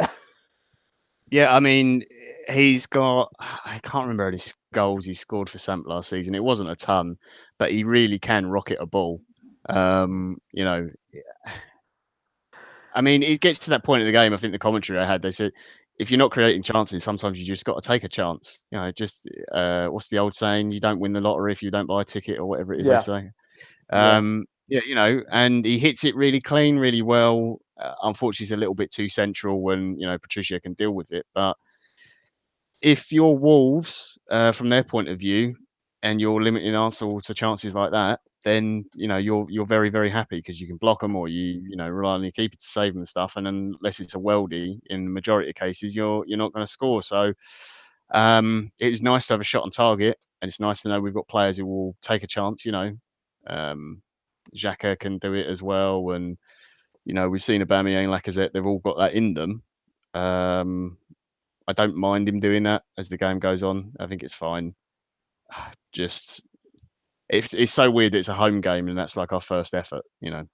Yeah, I mean, he's got, I can't remember any goals he scored for Samp last season. It wasn't a ton, but he really can rocket a ball. I mean, it gets to that point in the game. I think the commentary I had, they said, if you're not creating chances, sometimes you just got to take a chance. Just what's the old saying? You don't win the lottery if you don't buy a ticket, or whatever it is they say. And he hits it really clean, really well. Unfortunately, it's a little bit too central when Patricia can deal with it. But if you're Wolves, from their point of view, and you're limiting Arsenal to chances like that, then you're very, very happy because you can block them, or you rely on your keeper to save them and stuff. And unless it's a worldie, in the majority of cases, you're not going to score. So it was nice to have a shot on target, and it's nice to know we've got players who will take a chance. Xhaka can do it as well, and we've seen Aubameyang, Lacazette, they've all got that in them. I don't mind him doing that as the game goes on. I think it's fine. Just it's so weird that it's a home game and that's like our first effort. Yeah,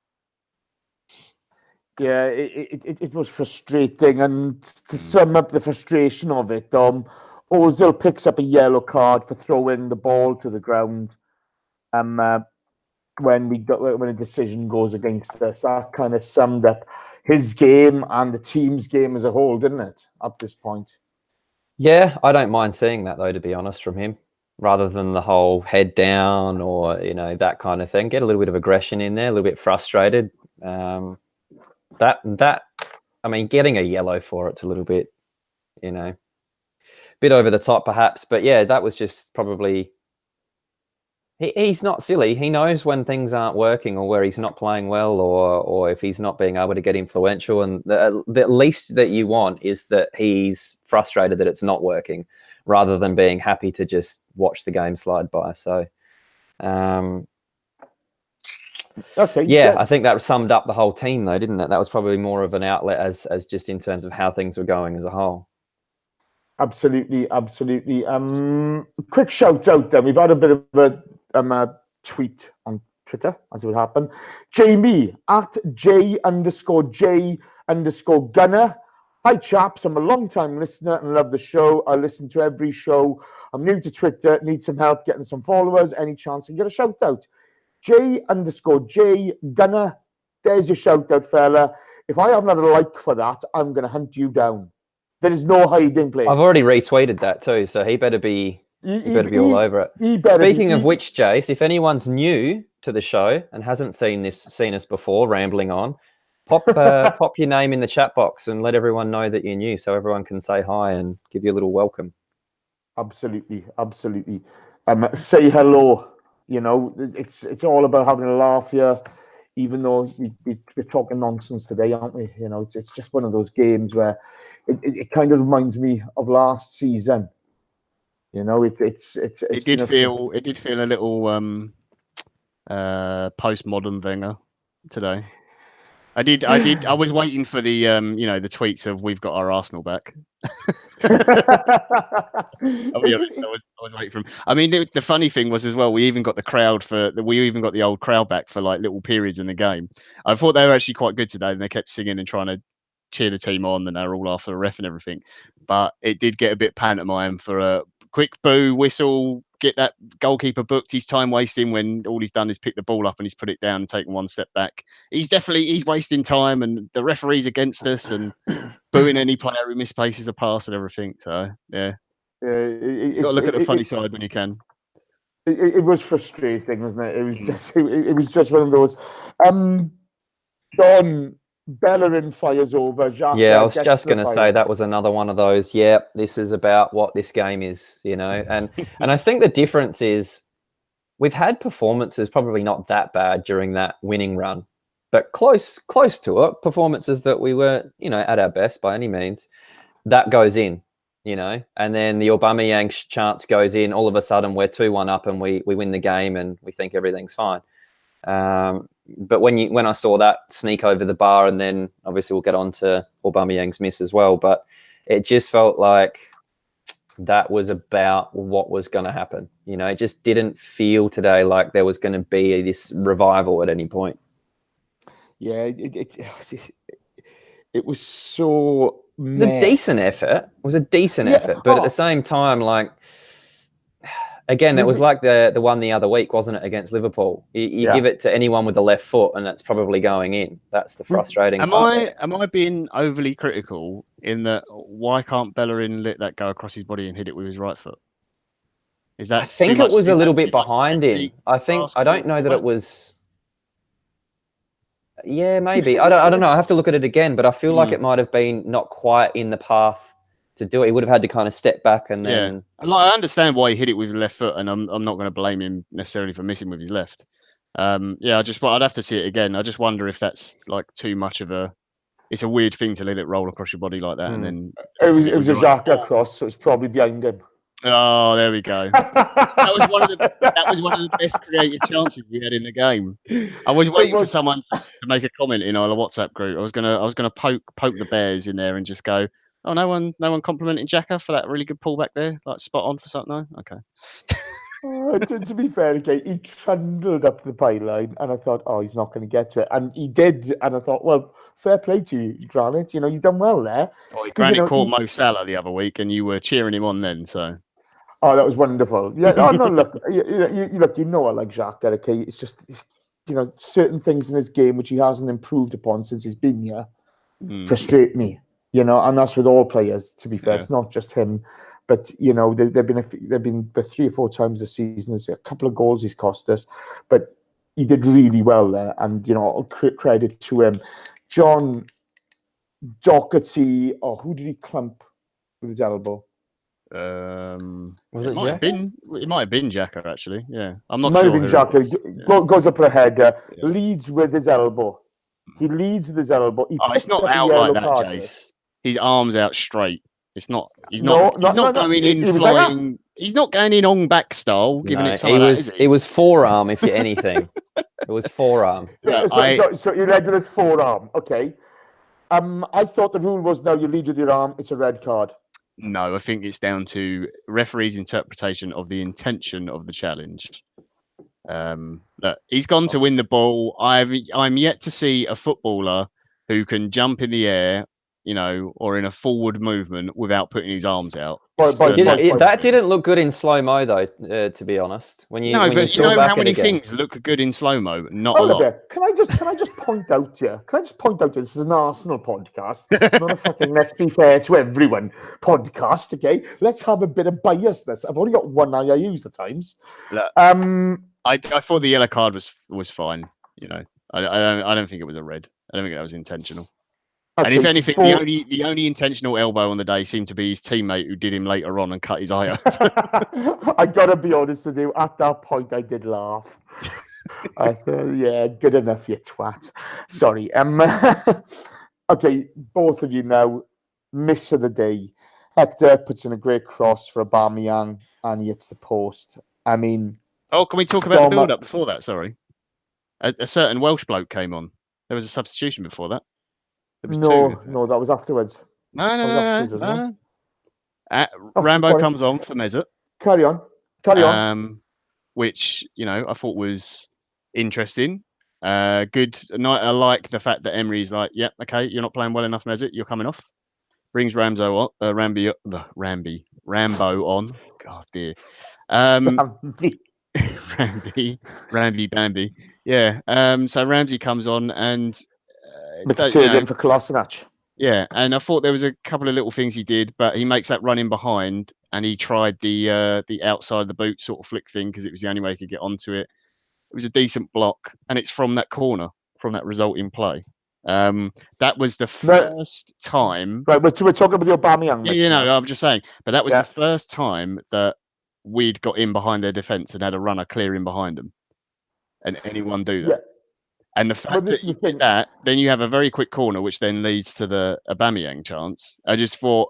it was frustrating, and to sum up the frustration of it, Ozil picks up a yellow card for throwing the ball to the ground. When a decision goes against us, that kind of summed up his game and the team's game as a whole, didn't it? At this point. Yeah, I don't mind seeing that though, to be honest, from him, rather than the whole head down or that kind of thing. Get a little bit of aggression in there, a little bit frustrated. I mean, getting a yellow for it's a little bit, bit over the top perhaps, but yeah, that was just probably. He's not silly. He knows when things aren't working or where he's not playing well, or if he's not being able to get influential. And the least that you want is that he's frustrated that it's not working, rather than being happy to just watch the game slide by. So, okay, yeah, I think that summed up the whole team, though, didn't it? That was probably more of an outlet as just in terms of how things were going as a whole. Absolutely. Quick shout out then. We've had a bit of a tweet on Twitter, as it would happen. Jamie at J_J_Gunner. Hi chaps, I'm a long time listener and love the show. I listen to every show. I'm new to Twitter, need some help getting some followers. Any chance I can get a shout out? J_J_Gunner. There's your shout out, fella. If I haven't had a like for that, I'm going to hunt you down. There is no hiding place. I've already retweeted that too, so he better be all over it. Speaking of which, Jace, if anyone's new to the show and hasn't seen us before, rambling on, pop your name in the chat box and let everyone know that you're new, so everyone can say hi and give you a little welcome. Absolutely. Say hello. It's all about having a laugh here, even though we're talking nonsense today, aren't we? It's just one of those games where it kind of reminds me of last season. It did feel a little postmodern Wenger today. I was waiting for the the tweets of "We've got our Arsenal back." I'll be honest, I was waiting for him. I mean, the funny thing was as well, we even got the old crowd back for like little periods in the game. I thought they were actually quite good today, and they kept singing and trying to cheer the team on, and they were all after the ref and everything. But it did get a bit pantomime for a quick boo, whistle, get that goalkeeper booked. He's time wasting when all he's done is pick the ball up and he's put it down and taken one step back. He's wasting time, and the referee's against us and booing any player who misplaces a pass and everything. So yeah, you got to look at the funny side when you can. It was frustrating, wasn't it? It was just one of those. John, Bellerin fires over. Xhaka, I was just going to say that was another one of those. Yeah, this is about what this game is, and I think the difference is we've had performances probably not that bad during that winning run, but close to it. Performances that we were, at our best by any means. That goes in, and then the Aubameyang chance goes in. All of a sudden, we're 2-1 up and we win the game and we think everything's fine. But when I saw that sneak over the bar, and then obviously we'll get on to Aubameyang's miss as well, but it just felt like that was about what was going to happen. It just didn't feel today like there was going to be this revival at any point. Yeah, it was so. It was a decent effort. But at the same time, like. Again, it was like the one the other week, wasn't it, against Liverpool? You give it to anyone with the left foot, and that's probably going in. That's the frustrating part. Am I being overly critical in that? Why can't Bellerin let that go across his body and hit it with his right foot? Is that? I think it was a little bit behind him. I don't know that it was. Yeah, maybe. I don't know. I have to look at it again, but I feel like it might have been not quite in the path to do it. He would have had to kind of step back and then. Yeah, like, I understand why he hit it with his left foot, and I'm not going to blame him necessarily for missing with his left. Yeah, I'd have to see it again. I just wonder if that's like too much of a. It's a weird thing to let it roll across your body like that, and then it was a Xhaka cross, so it's probably behind him. Oh, there we go. That was one of the best creative chances we had in the game. I was waiting for someone to make a comment in our WhatsApp group. I was gonna poke the Bears in there and just go, oh, no one complimenting Xhaka for that really good pullback there, like spot on for something. No, okay. To be fair, okay, he trundled up the pylon, and I thought, oh, he's not going to get to it, and he did, and I thought, well, fair play to you, Granit. You've done well there. Oh, Granit caught Mo Salah the other week, and you were cheering him on then, so. Oh, that was wonderful. Yeah, oh, no, look, look, I like Xhaka, okay? It's just, certain things in his game which he hasn't improved upon since he's been here frustrate me, and that's with all players, to be fair. Yeah. It's not just him. But, they've been 3 or 4 times this season. There's a couple of goals he's cost us. But he did really well there. And, credit to him. John Doherty, who did he clump with his elbow? Was it Jack? It might have been Xhaka, actually. Yeah, I'm not sure. It might have been Xhaka. Goes up for a header, leads with his elbow. He leads with his elbow. It's not out like that, Jace. His arm's out straight. It's not. He's not going in flying. He's not going in on back style, giving it someone. It was forearm, if you're anything. It was forearm. Yeah, so you led with his forearm. Okay. I thought the rule was now you lead with your arm. It's a red card. No, I think it's down to referee's interpretation of the intention of the challenge. Look, he's gone to win the ball. I'm yet to see a footballer who can jump in the air, or in a forward movement without putting his arms out. That didn't look good in slow-mo, though, to be honest. But you know how many things look good in slow-mo? Not a lot. Can I just point out to you? This is an Arsenal podcast, not a fucking Let's Be Fair to Everyone podcast, okay? Let's have a bit of biasness. I've only got one eye I use at times. Look, I thought the yellow card was fine. I don't think it was a red. I don't think that was intentional. Okay, and if anything, the only intentional elbow on the day seemed to be his teammate who did him later on and cut his eye off. I gotta be honest with you. At that point, I did laugh. I thought, yeah, good enough, you twat. Sorry. Okay, both of you now. Miss of the day. Hector puts in a great cross for Aubameyang, and he hits the post. I mean, can we talk about the build-up before that? Sorry, a certain Welsh bloke came on. There was a substitution before that. No, that was afterwards. No. Rambo comes on for Mesut. Carry on. Which, I thought was interesting. Good. I like the fact that Emery's like, yeah, okay, you're not playing well enough, Mesut. You're coming off. Brings Rambo on. God dear. Ramby Bambi. Yeah. So Ramsey comes on and Mkhitaryan for Kolasinac. Yeah, and I thought there was a couple of little things he did, but he makes that run in behind, and he tried the outside of the boot sort of flick thing because it was the only way he could get onto it. It was a decent block, and it's from that corner, from that resulting play. That was the first time. Right, we're talking about the Aubameyang. Yeah, I'm just saying, but that was the first time that we'd got in behind their defence and had a runner clear in behind them, and anyone do that. Yeah. And the fact that you did that, then you have a very quick corner, which then leads to the Aubameyang chance. I just thought,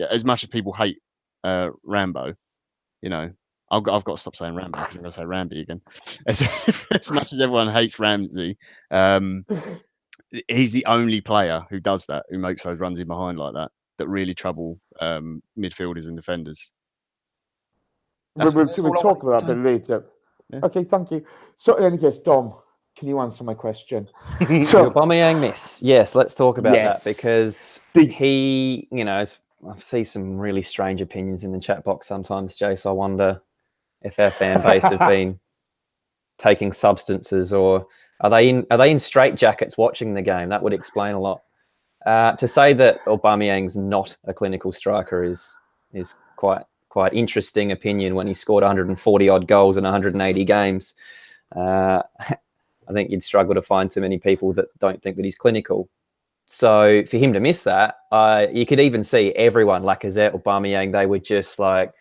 as much as people hate Rambo, I've got to stop saying Rambo because I'm going to say Ramby again. As much as everyone hates Ramsey, he's the only player who does that, who makes those runs in behind like that really trouble midfielders and defenders. We'll talk about that later. Yeah. Okay, thank you. So in any case, Dom, can you answer my question? So Aubameyang miss. Yes, let's talk about that because he, I see some really strange opinions in the chat box sometimes, Jace. I wonder if our fan base have been taking substances, or are they in straitjackets watching the game? That would explain a lot. To say that Aubameyang's not a clinical striker is quite interesting opinion when he scored 140 odd goals in 180 games. I think you'd struggle to find too many people that don't think that he's clinical. So for him to miss that, you could even see everyone, Lacazette, Aubameyang, they were just like,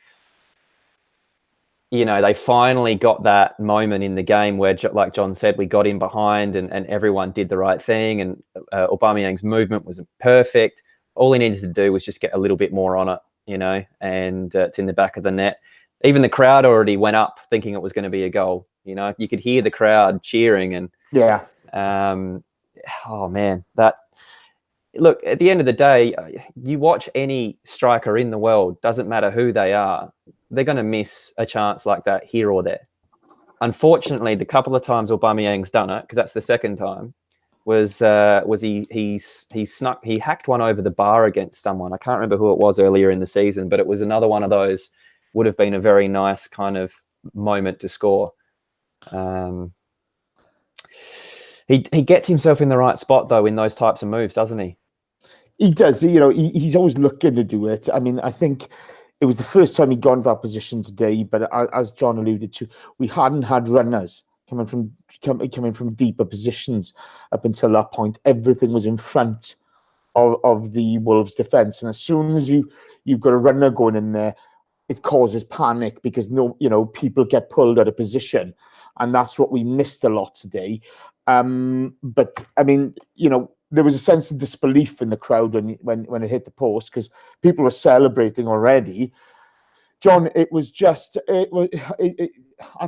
they finally got that moment in the game where, like John said, we got in behind and everyone did the right thing. And Aubameyang's movement was perfect. All he needed to do was just get a little bit more on it, and it's in the back of the net. Even the crowd already went up thinking it was going to be a goal. You could hear the crowd cheering. And yeah. Oh, man, look, at the end of the day, you watch any striker in the world, doesn't matter who they are, they're going to miss a chance like that here or there. Unfortunately, the couple of times Aubameyang's done it, because that's the second time, was he hacked one over the bar against someone. I can't remember who it was earlier in the season, but it was another one of those. Would have been a very nice kind of moment to score. He gets himself in the right spot though in those types of moves, doesn't he? He does. He's always looking to do it. I mean, I think it was the first time he'd gone to that position today. But as John alluded to, we hadn't had runners coming from deeper positions up until that point. Everything was in front of the Wolves' defence, and as soon as you've got a runner going in there, it causes panic because people get pulled out of position, and that's what we missed a lot today. But I mean, there was a sense of disbelief in the crowd when it hit the post because people were celebrating already. John, at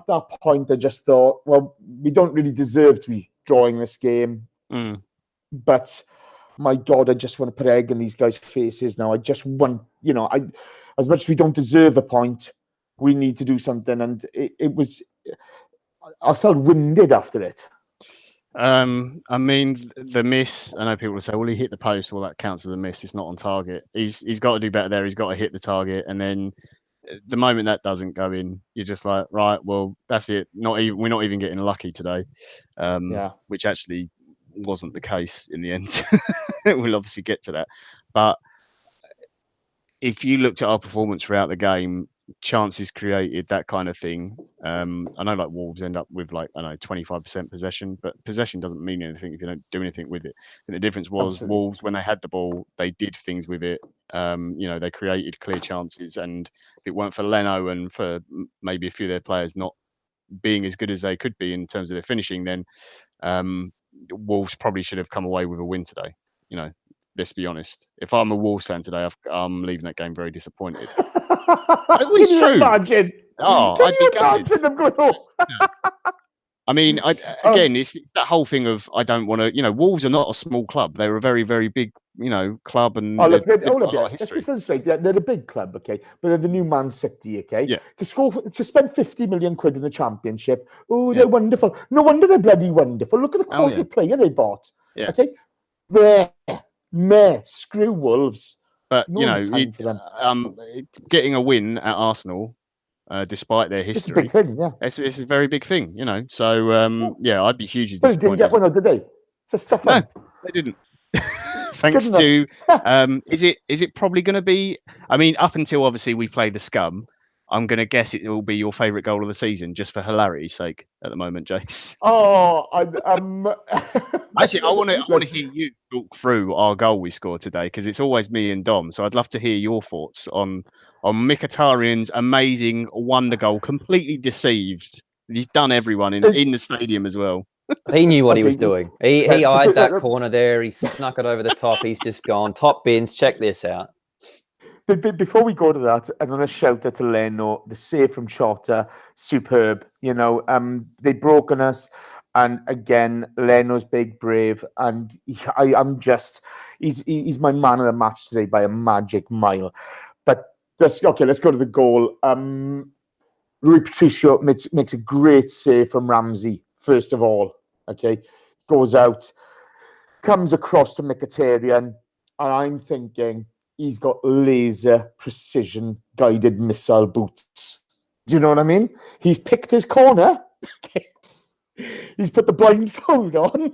that point, I just thought, well, we don't really deserve to be drawing this game. But my God, I just want to put egg in these guys' faces now. I just want, as much as we don't deserve the point, we need to do something. And I felt winded after it. I mean, the miss, I know people will say, well, he hit the post. Well, that counts as a miss. It's not on target. He's got to do better there. He's got to hit the target. And then the moment that doesn't go in, you're just like, right, well, that's it. We're not even getting lucky today, which actually wasn't the case in the end. We'll obviously get to that. But if you looked at our performance throughout the game, chances created, that kind of thing. I know like Wolves end up with 25% possession, but possession doesn't mean anything if you don't do anything with it. And the difference was Wolves, when they had the ball, they did things with it. They created clear chances, and if it weren't for Leno and for maybe a few of their players not being as good as they could be in terms of their finishing, then Wolves probably should have come away with a win today. Let's be honest. If I'm a Wolves fan today, I'm leaving that game very disappointed. Can you imagine? Oh, Can you imagine them going home? I mean, it's that whole thing of I don't want to. Wolves are not a small club. They're a very, very big, club, and let's be straight. Yeah, they're a big club, okay, but they're the new Man City, okay. Yeah. To spend 50 million quid in the Championship. Oh, they're wonderful. No wonder they're bloody wonderful. Look at the quality of player they bought. Yeah. Okay. Screw Wolves. But getting a win at Arsenal, despite their history, it's a big thing. Yeah, it's a very big thing. So I'd be hugely disappointed. But they didn't get one, did they? It's a stuff. No, they didn't. Thanks to is it probably going to be? I mean, up until obviously we play the scum, I'm going to guess it will be your favourite goal of the season, just for hilarity's sake at the moment, Jace. Oh, actually, I want to hear you talk through our goal we scored today, because it's always me and Dom. So I'd love to hear your thoughts on Mkhitaryan's amazing wonder goal. Completely deceived. He's done everyone in the stadium as well. He knew what he was doing. He eyed that corner there. He snuck it over the top. He's just gone, top bins, check this out. Before we go to that, I'm going to shout out to Leno, the save from Shota, superb. They've broken us, and again, Leno's big, brave, and he's my man of the match today by a magic mile. But let's go to the goal. Rui Patricio makes a great save from Ramsey. First of all, okay, goes out, comes across to Mkhitaryan, and I'm thinking, he's got laser precision guided missile boots. Do you know what I mean? He's picked his corner. He's put the blindfold on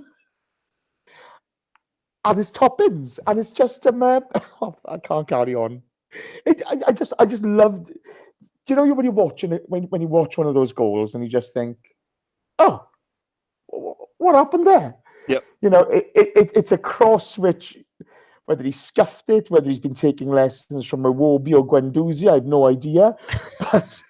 at his top ends, and it's just I can't carry on. I just loved. Do you know when you're watching it, when you watch one of those goals and you just think, oh, what happened there? Yep. You know, it's a cross which, whether he scuffed it, whether he's been taking lessons from Iwobi or Guendouzi, I have no idea. But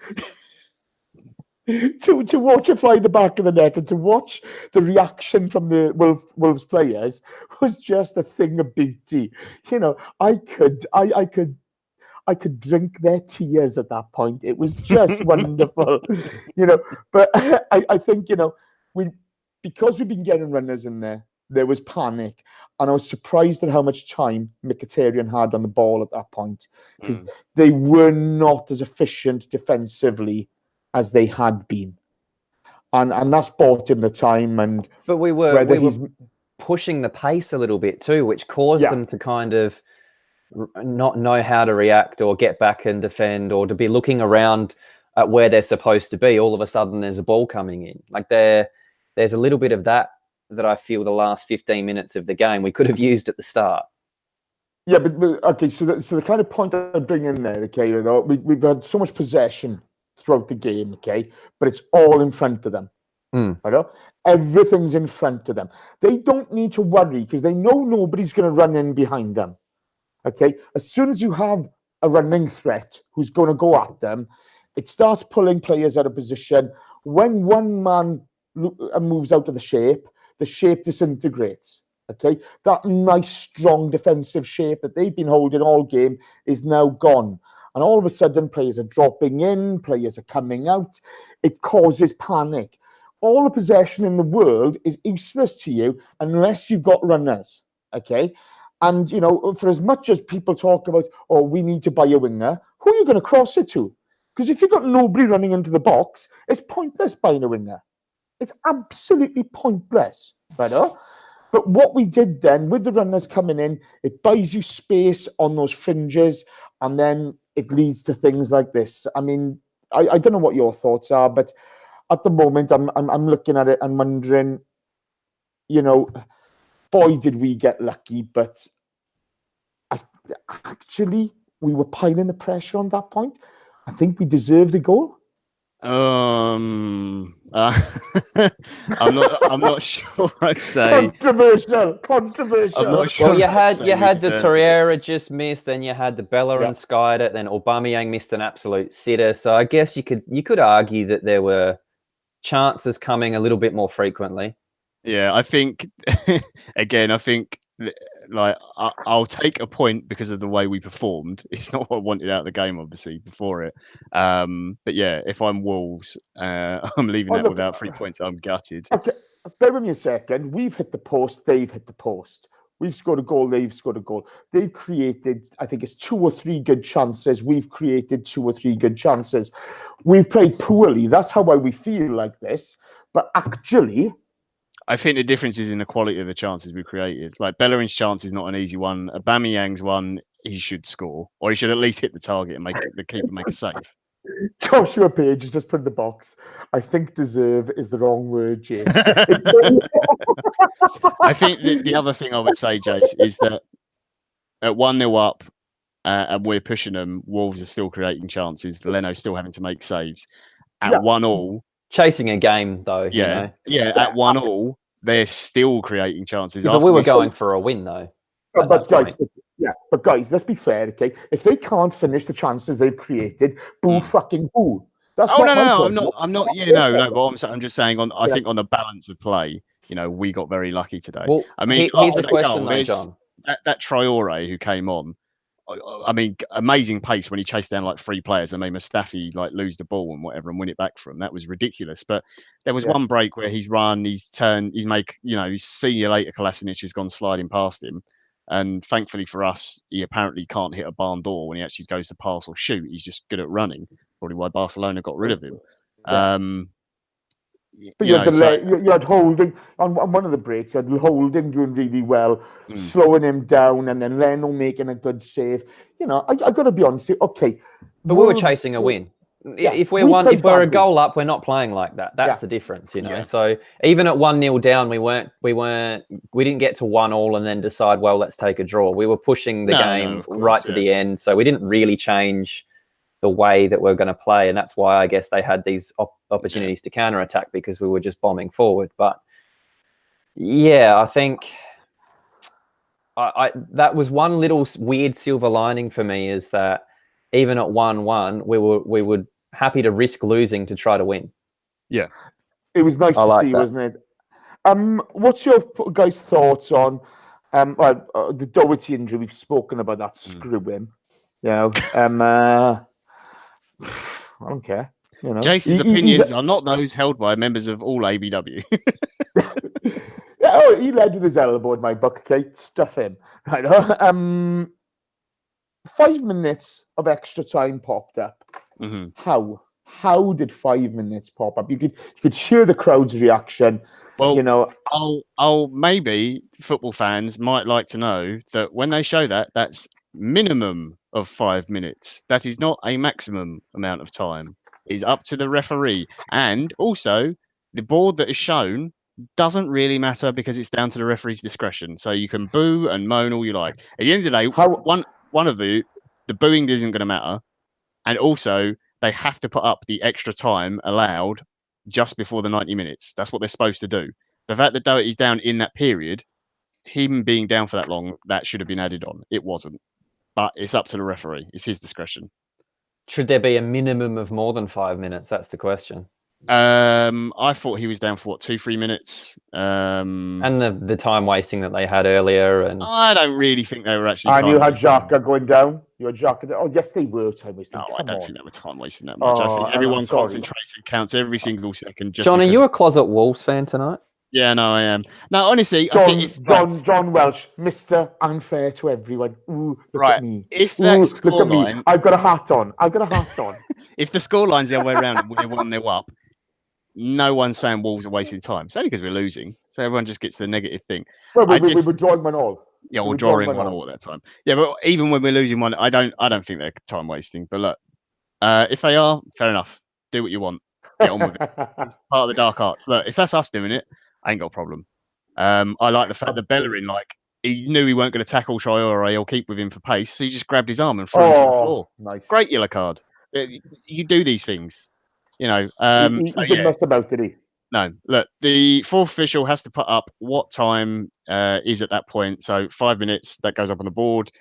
to watch it fly the back of the net and to watch the reaction from the Wolves players was just a thing of beauty. You know, I could drink their tears at that point. It was just wonderful, you know. But I think, you know, because we've been getting runners in there was panic. And I was surprised at how much time Mkhitaryan had on the ball at that point, because they were not as efficient defensively as they had been. And that's bought him the time. But we were pushing the pace a little bit too, which caused them to kind of not know how to react or get back and defend, or to be looking around at where they're supposed to be. All of a sudden there's a ball coming in. Like there's a little bit of that I feel the last 15 minutes of the game we could have used at the start. Yeah, but okay, so the kind of point I bring in there, okay, you know, we've had so much possession throughout the game, okay, but it's all in front of them. Right? Everything's in front of them. They don't need to worry because they know nobody's going to run in behind them. Okay, as soon as you have a running threat who's going to go at them, it starts pulling players out of position. When one man moves out of the shape disintegrates. Okay, that nice, strong defensive shape that they've been holding all game is now gone. And all of a sudden, players are dropping in, players are coming out. It causes panic. All the possession in the world is useless to you unless you've got runners. Okay. And, you know, for as much as people talk about, oh, we need to buy a winger, who are you going to cross it to? Because if you've got nobody running into the box, it's pointless buying a winger. It's absolutely pointless. Right? But what we did then, with the runners coming in, it buys you space on those fringes, and then it leads to things like this. I mean, I don't know what your thoughts are, but at the moment, I'm looking at it and wondering, you know, boy, did we get lucky, but actually, we were piling the pressure on that point. I think we deserved a goal. I'm not sure. I'd say controversial. I'm not sure. Well, you had the Torreira just missed, then you had the Bellerin skied it, then Aubameyang missed an absolute sitter. So I guess you could argue that there were chances coming a little bit more frequently. Yeah, I think again, like I'll take a point because of the way we performed. It's not what I wanted out of the game, obviously, before it. But yeah, if I'm Wolves, I'm leaving that without 3 points. I'm gutted. Okay, bear with me a second. We've hit the post. They've hit the post. We've scored a goal. They've scored a goal. They've created, I think it's 2 or 3 good chances. We've created 2 or 3 good chances. We've played poorly. That's how we feel like this. But actually, I think the difference is in the quality of the chances we created. Like Bellerin's chance is not an easy one. Aubameyang's one, he should score, or he should at least hit the target and make the keeper make a save. Joshua Page has just put in the box. I think deserve is the wrong word, Jace. I think the other thing I would say, Jace, is that at 1-0 up and we're pushing them, Wolves are still creating chances. Leno's still having to make saves. At 1-1, chasing a game though. Yeah, you know? At 1-1, they're still creating chances. Yeah, but we were going for a win though. But guys, let's be fair, okay? If they can't finish the chances they've created, fucking boo. That's I'm not. Yeah, no. But I'm just saying. I think on the balance of play, you know, we got very lucky today. Well, I mean, here's the question, though, John. That Torreira who came on. I mean, amazing pace when he chased down like 3 players and made Mustafi like lose the ball and whatever and win it back from. That was ridiculous. But there was one break where he's run, he's turned, he's made, you know, he's seen you later. Kolasinac has gone sliding past him. And thankfully for us, he apparently can't hit a barn door when he actually goes to pass or shoot. He's just good at running. Probably why Barcelona got rid of him. But you had Holding on one of the breaks. You had Holding doing really well, slowing him down, and then Leno making a good save. You know, I got to be honest. Okay, but we were chasing a win. Yeah, if we're a goal up, we're not playing like that. That's the difference, you know. Yeah. So even at 1-0 down, we didn't get to 1-1 and then decide, well, let's take a draw. We were pushing the game right to the end, so we didn't really change the way that we're going to play, and that's why I guess they had these opportunities to counter-attack, because we were just bombing forward. But Yeah, I think I that was one little weird silver lining for me, is that even at 1-1, we were happy to risk losing to try to win. Yeah. It was nice I to like see, that. wasn't it? What's your guys' thoughts on the Doherty injury? We've spoken about that. Screw him. You know, I don't care. You know, Jason's opinions are not those held by members of all ABW. Yeah, he led with his elbow in my book, Kate. Stuff him. Right. 5 minutes of extra time popped up. Mm-hmm. How did 5 minutes pop up? You could hear the crowd's reaction. Well, you know, I'll maybe football fans might like to know that when they show that, that's minimum of 5 minutes. That is not a maximum amount of time. It's up to the referee. And also, the board that is shown doesn't really matter because it's down to the referee's discretion. So you can boo and moan all you like. At the end of the day, one of the booing isn't going to matter. And also, they have to put up the extra time allowed just before the 90 minutes. That's what they're supposed to do. The fact that Doherty's down in that period, him being down for that long, that should have been added on. It wasn't. But it's up to the referee. It's his discretion. Should there be a minimum of more than 5 minutes? That's the question. I thought he was down for 2-3 minutes. And the time wasting that they had earlier, and I don't really think they were actually. And you had Xhaka going down. You had Xhaka. Oh, yes, they were time wasting. No, I Come don't on. think they were time wasting that much. I think everyone concentrates and counts every single second. Just John, are you a closet Wolves fan tonight? Yeah, no, I am. No, honestly, John Welsh, Mr. Unfair to everyone. Ooh, look at me. If that's look at me. I've got a hat on. If the scoreline's the other way around and we're 1-0 up, no one's saying Wolves are wasting time. It's only because we're losing. So everyone just gets the negative thing. Well, we were drawing 1-1. Yeah, we're drawing 1-1 at that time. Yeah, but even when we're losing one, I don't think they're time wasting. But look, if they are, fair enough. Do what you want. Get on with it. It's part of the dark arts. Look, if that's us doing it, I ain't got a problem. I like the fact that Bellerin, he knew he weren't going to tackle Torreira. He'll keep with him for pace. So he just grabbed his arm and threw him to the floor. Nice. Great yellow card. You do these things. You know, he didn't mess about, did he? No. Look, the fourth official has to put up what time is at that point. So 5 minutes, that goes up on the board.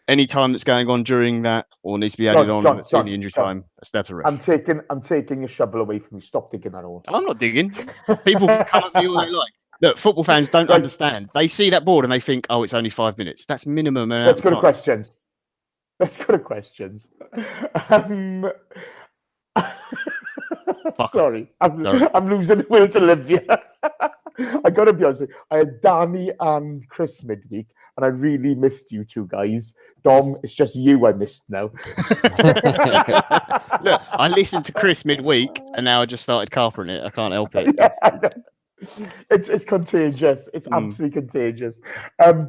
Any time that's going on during that or needs to be added on that's in the injury time, that's a ref. I'm taking your shovel away from you. Stop digging that hole. I'm not digging. People can come at me all they like. Look, football fans don't understand. They see that board and they think, oh, it's only 5 minutes. That's minimum amount of time. Let's go to questions. Sorry, I'm losing the will to live here. I got to be honest with you. I had Danny and Chris midweek, and I really missed you two guys. Dom, it's just you I missed now. Look, I listened to Chris midweek, and now I just started carpering it. I can't help it. It's contagious. It's absolutely contagious.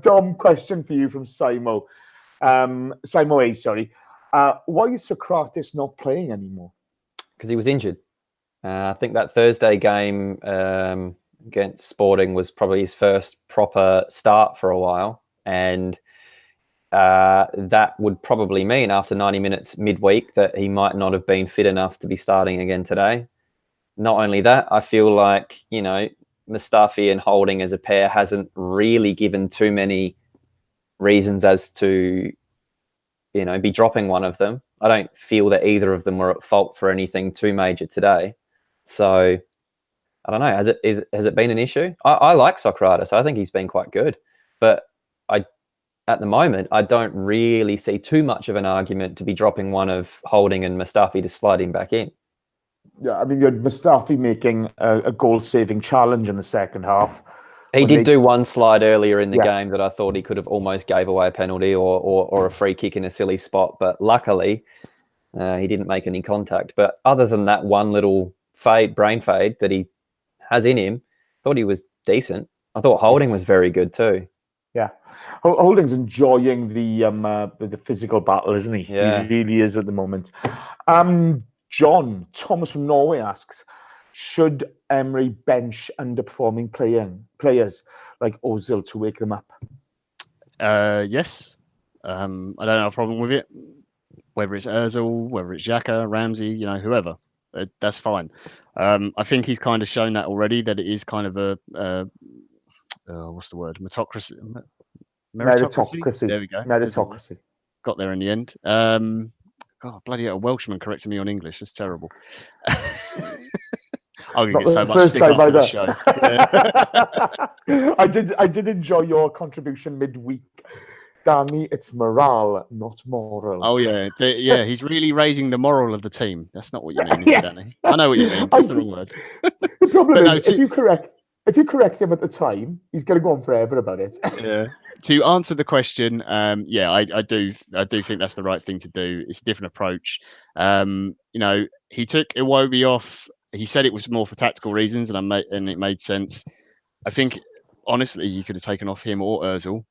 Dom, question for you from Simo. Simo A, sorry. Why is Socrates not playing anymore? Because he was injured. I think that Thursday game against Sporting was probably his first proper start for a while. And that would probably mean after 90 minutes midweek that he might not have been fit enough to be starting again today. Not only that, I feel like, Mustafi and Holding as a pair hasn't really given too many reasons as to, be dropping one of them. I don't feel that either of them were at fault for anything too major today. So I don't know. Has it been an issue? I like Socrates. I think he's been quite good, but at the moment I don't really see too much of an argument to be dropping one of Holding and Mustafi to slide him back in. Yeah, I mean, you had Mustafi making a goal-saving challenge in the second half. He did do one slide earlier in the game that I thought he could have almost gave away a penalty or a free kick in a silly spot, but luckily he didn't make any contact. But other than that one little brain fade that he has in him, I thought he was decent. I thought Holding was very good too. Yeah, Holding's enjoying the physical battle, isn't he? Yeah. He really is at the moment. John Thomas from Norway asks, should Emery bench underperforming players like Ozil to wake them up? Yes. I don't have a problem with it. Whether it's Ozil, whether it's Xhaka, Ramsey, whoever. That's fine. I think he's kind of shown that already, that it is kind of what's the word? Meritocracy. Meritocracy. There we go. Meritocracy. Got there in the end. God, bloody hell, a Welshman correcting me on English. That's terrible. I'll get so much stick after the show. Yeah. I did enjoy your contribution midweek. Danny, it's morale, not moral. Oh yeah, he's really raising the moral of the team. That's not what you mean, Danny. I know what you mean. That's the wrong word. The problem is, if you correct him at the time, he's going to go on forever about it. Yeah. To answer the question, I do think that's the right thing to do. It's a different approach. He took Iwobi off. He said it was more for tactical reasons, and it made sense. I think honestly, you could have taken off him or Ozil.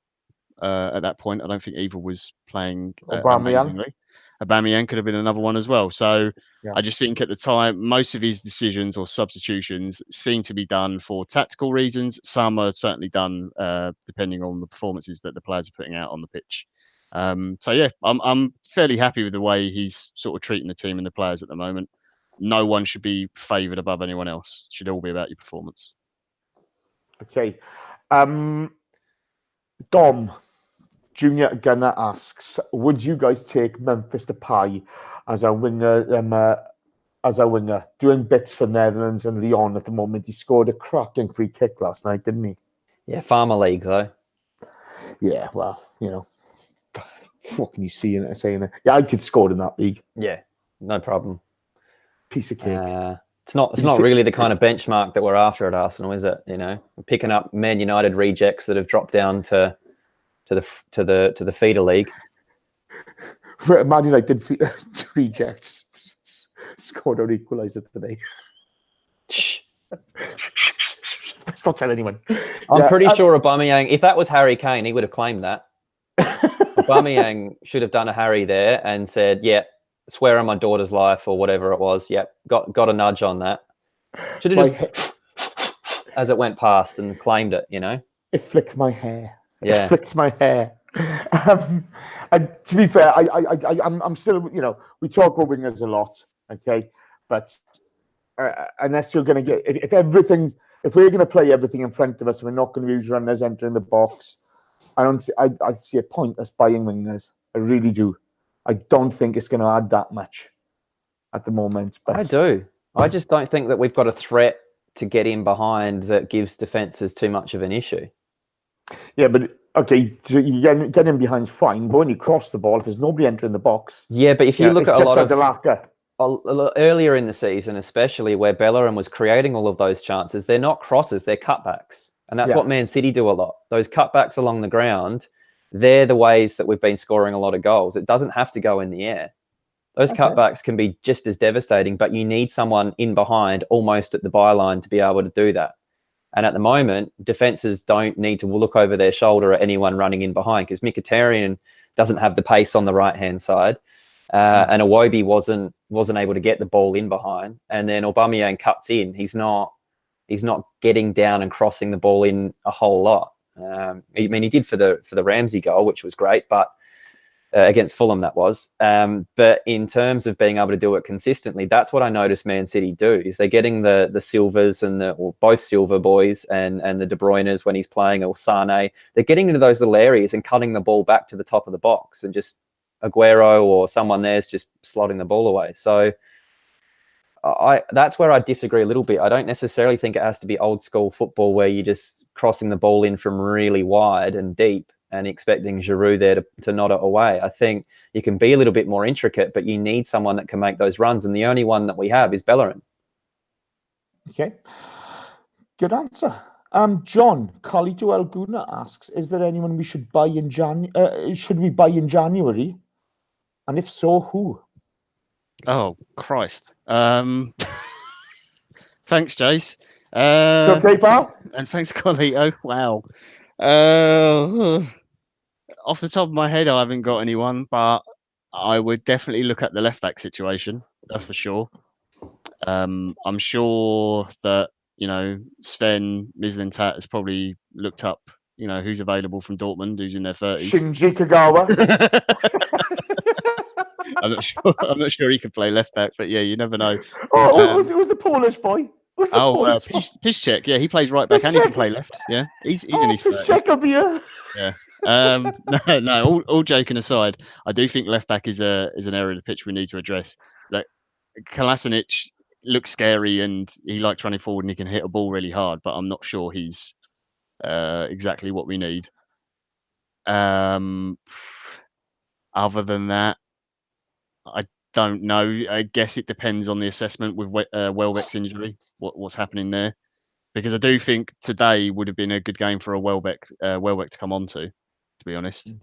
At that point, I don't think either was playing amazingly. Aubameyang could have been another one as well. So yeah. I just think at the time, most of his decisions or substitutions seem to be done for tactical reasons. Some are certainly done depending on the performances that the players are putting out on the pitch. I'm fairly happy with the way he's sort of treating the team and the players at the moment. No one should be favoured above anyone else. It should all be about your performance. Okay. Dom Junior Gunner asks, would you guys take Memphis Depay as our winger? Doing bits for Netherlands and Lyon at the moment. He scored a cracking free kick last night, didn't he? Yeah, Farmer League though. Yeah, well, what can you see in it saying it? Yeah, I could score in that league. Yeah, no problem. Piece of cake. It's not really the kind of benchmark that we're after at Arsenal, is it? We're picking up Man United rejects that have dropped down to the feeder league. Man United rejects scored an equalizer today. Shh. Don't tell anyone. I'm pretty sure Aubameyang, if that was Harry Kane, he would have claimed that. Aubameyang should have done a Harry there and said, yeah, swear on my daughter's life or whatever it was. Yep, got a nudge on that. Should have just as it went past and claimed it, It flicked my hair. Yeah. It flicked my hair. And to be fair, I'm still, we talk about wingers a lot, okay? But unless you're going to get, if we're going to play everything in front of us, we're not going to use runners entering the box. I see a point as buying wingers. I really do. I don't think it's going to add that much at the moment. But I do. I just don't think that we've got a threat to get in behind that gives defences too much of an issue. Yeah, but okay, so you get in behind's fine, but when you cross the ball, if there's nobody entering the box... Yeah, but if you look at a lot of... Earlier in the season, especially where Bellerin was creating all of those chances, they're not crosses, they're cutbacks. And that's what Man City do a lot. Those cutbacks along the ground, they're the ways that we've been scoring a lot of goals. It doesn't have to go in the air. Those cutbacks can be just as devastating, but you need someone in behind almost at the byline to be able to do that. And at the moment, defences don't need to look over their shoulder at anyone running in behind because Mkhitaryan doesn't have the pace on the right-hand side. And Iwobi wasn't able to get the ball in behind. And then Aubameyang cuts in. He's not getting down and crossing the ball in a whole lot. He did for the Ramsey goal, which was great, but against Fulham that was. But in terms of being able to do it consistently, that's what I noticed Man City do, is they're getting the Silvers and both Silver boys and the De Bruynes when he's playing, or Sane. They're getting into those little areas and cutting the ball back to the top of the box, and just Aguero or someone there's just slotting the ball away. So that's where I disagree a little bit. I don't necessarily think it has to be old school football where you're just crossing the ball in from really wide and deep and expecting Giroud there to nod it away. I think you can be a little bit more intricate, but you need someone that can make those runs. And the only one that we have is Bellerin. Okay. Good answer. John, Carlito Alguna asks, is there anyone we should buy in should we buy in January? And if so, who? Oh, Christ. Thanks, Jace. It's okay, pal. And thanks, Carlito. Wow. Off the top of my head, I haven't got anyone, but I would definitely look at the left back situation. That's for sure. I'm sure that, Sven Mislintat has probably looked up, who's available from Dortmund, who's in their 30s. Shinji Kagawa. I'm not sure he can play left back, but yeah, you never know. Oh, it was the Polish boy. What's the point? Piszczek. Yeah, he plays right back and he can play left. Yeah, he's in his 30s. Piszczek will be a... Yeah. No. All joking aside, I do think left back is an area of the pitch we need to address. Like Kolasinac looks scary and he likes running forward and he can hit a ball really hard, but I'm not sure he's exactly what we need. Other than that, I don't know. I guess it depends on the assessment with Welbeck's injury. What's happening there? Because I do think today would have been a good game for a Welbeck to come onto. To be honest,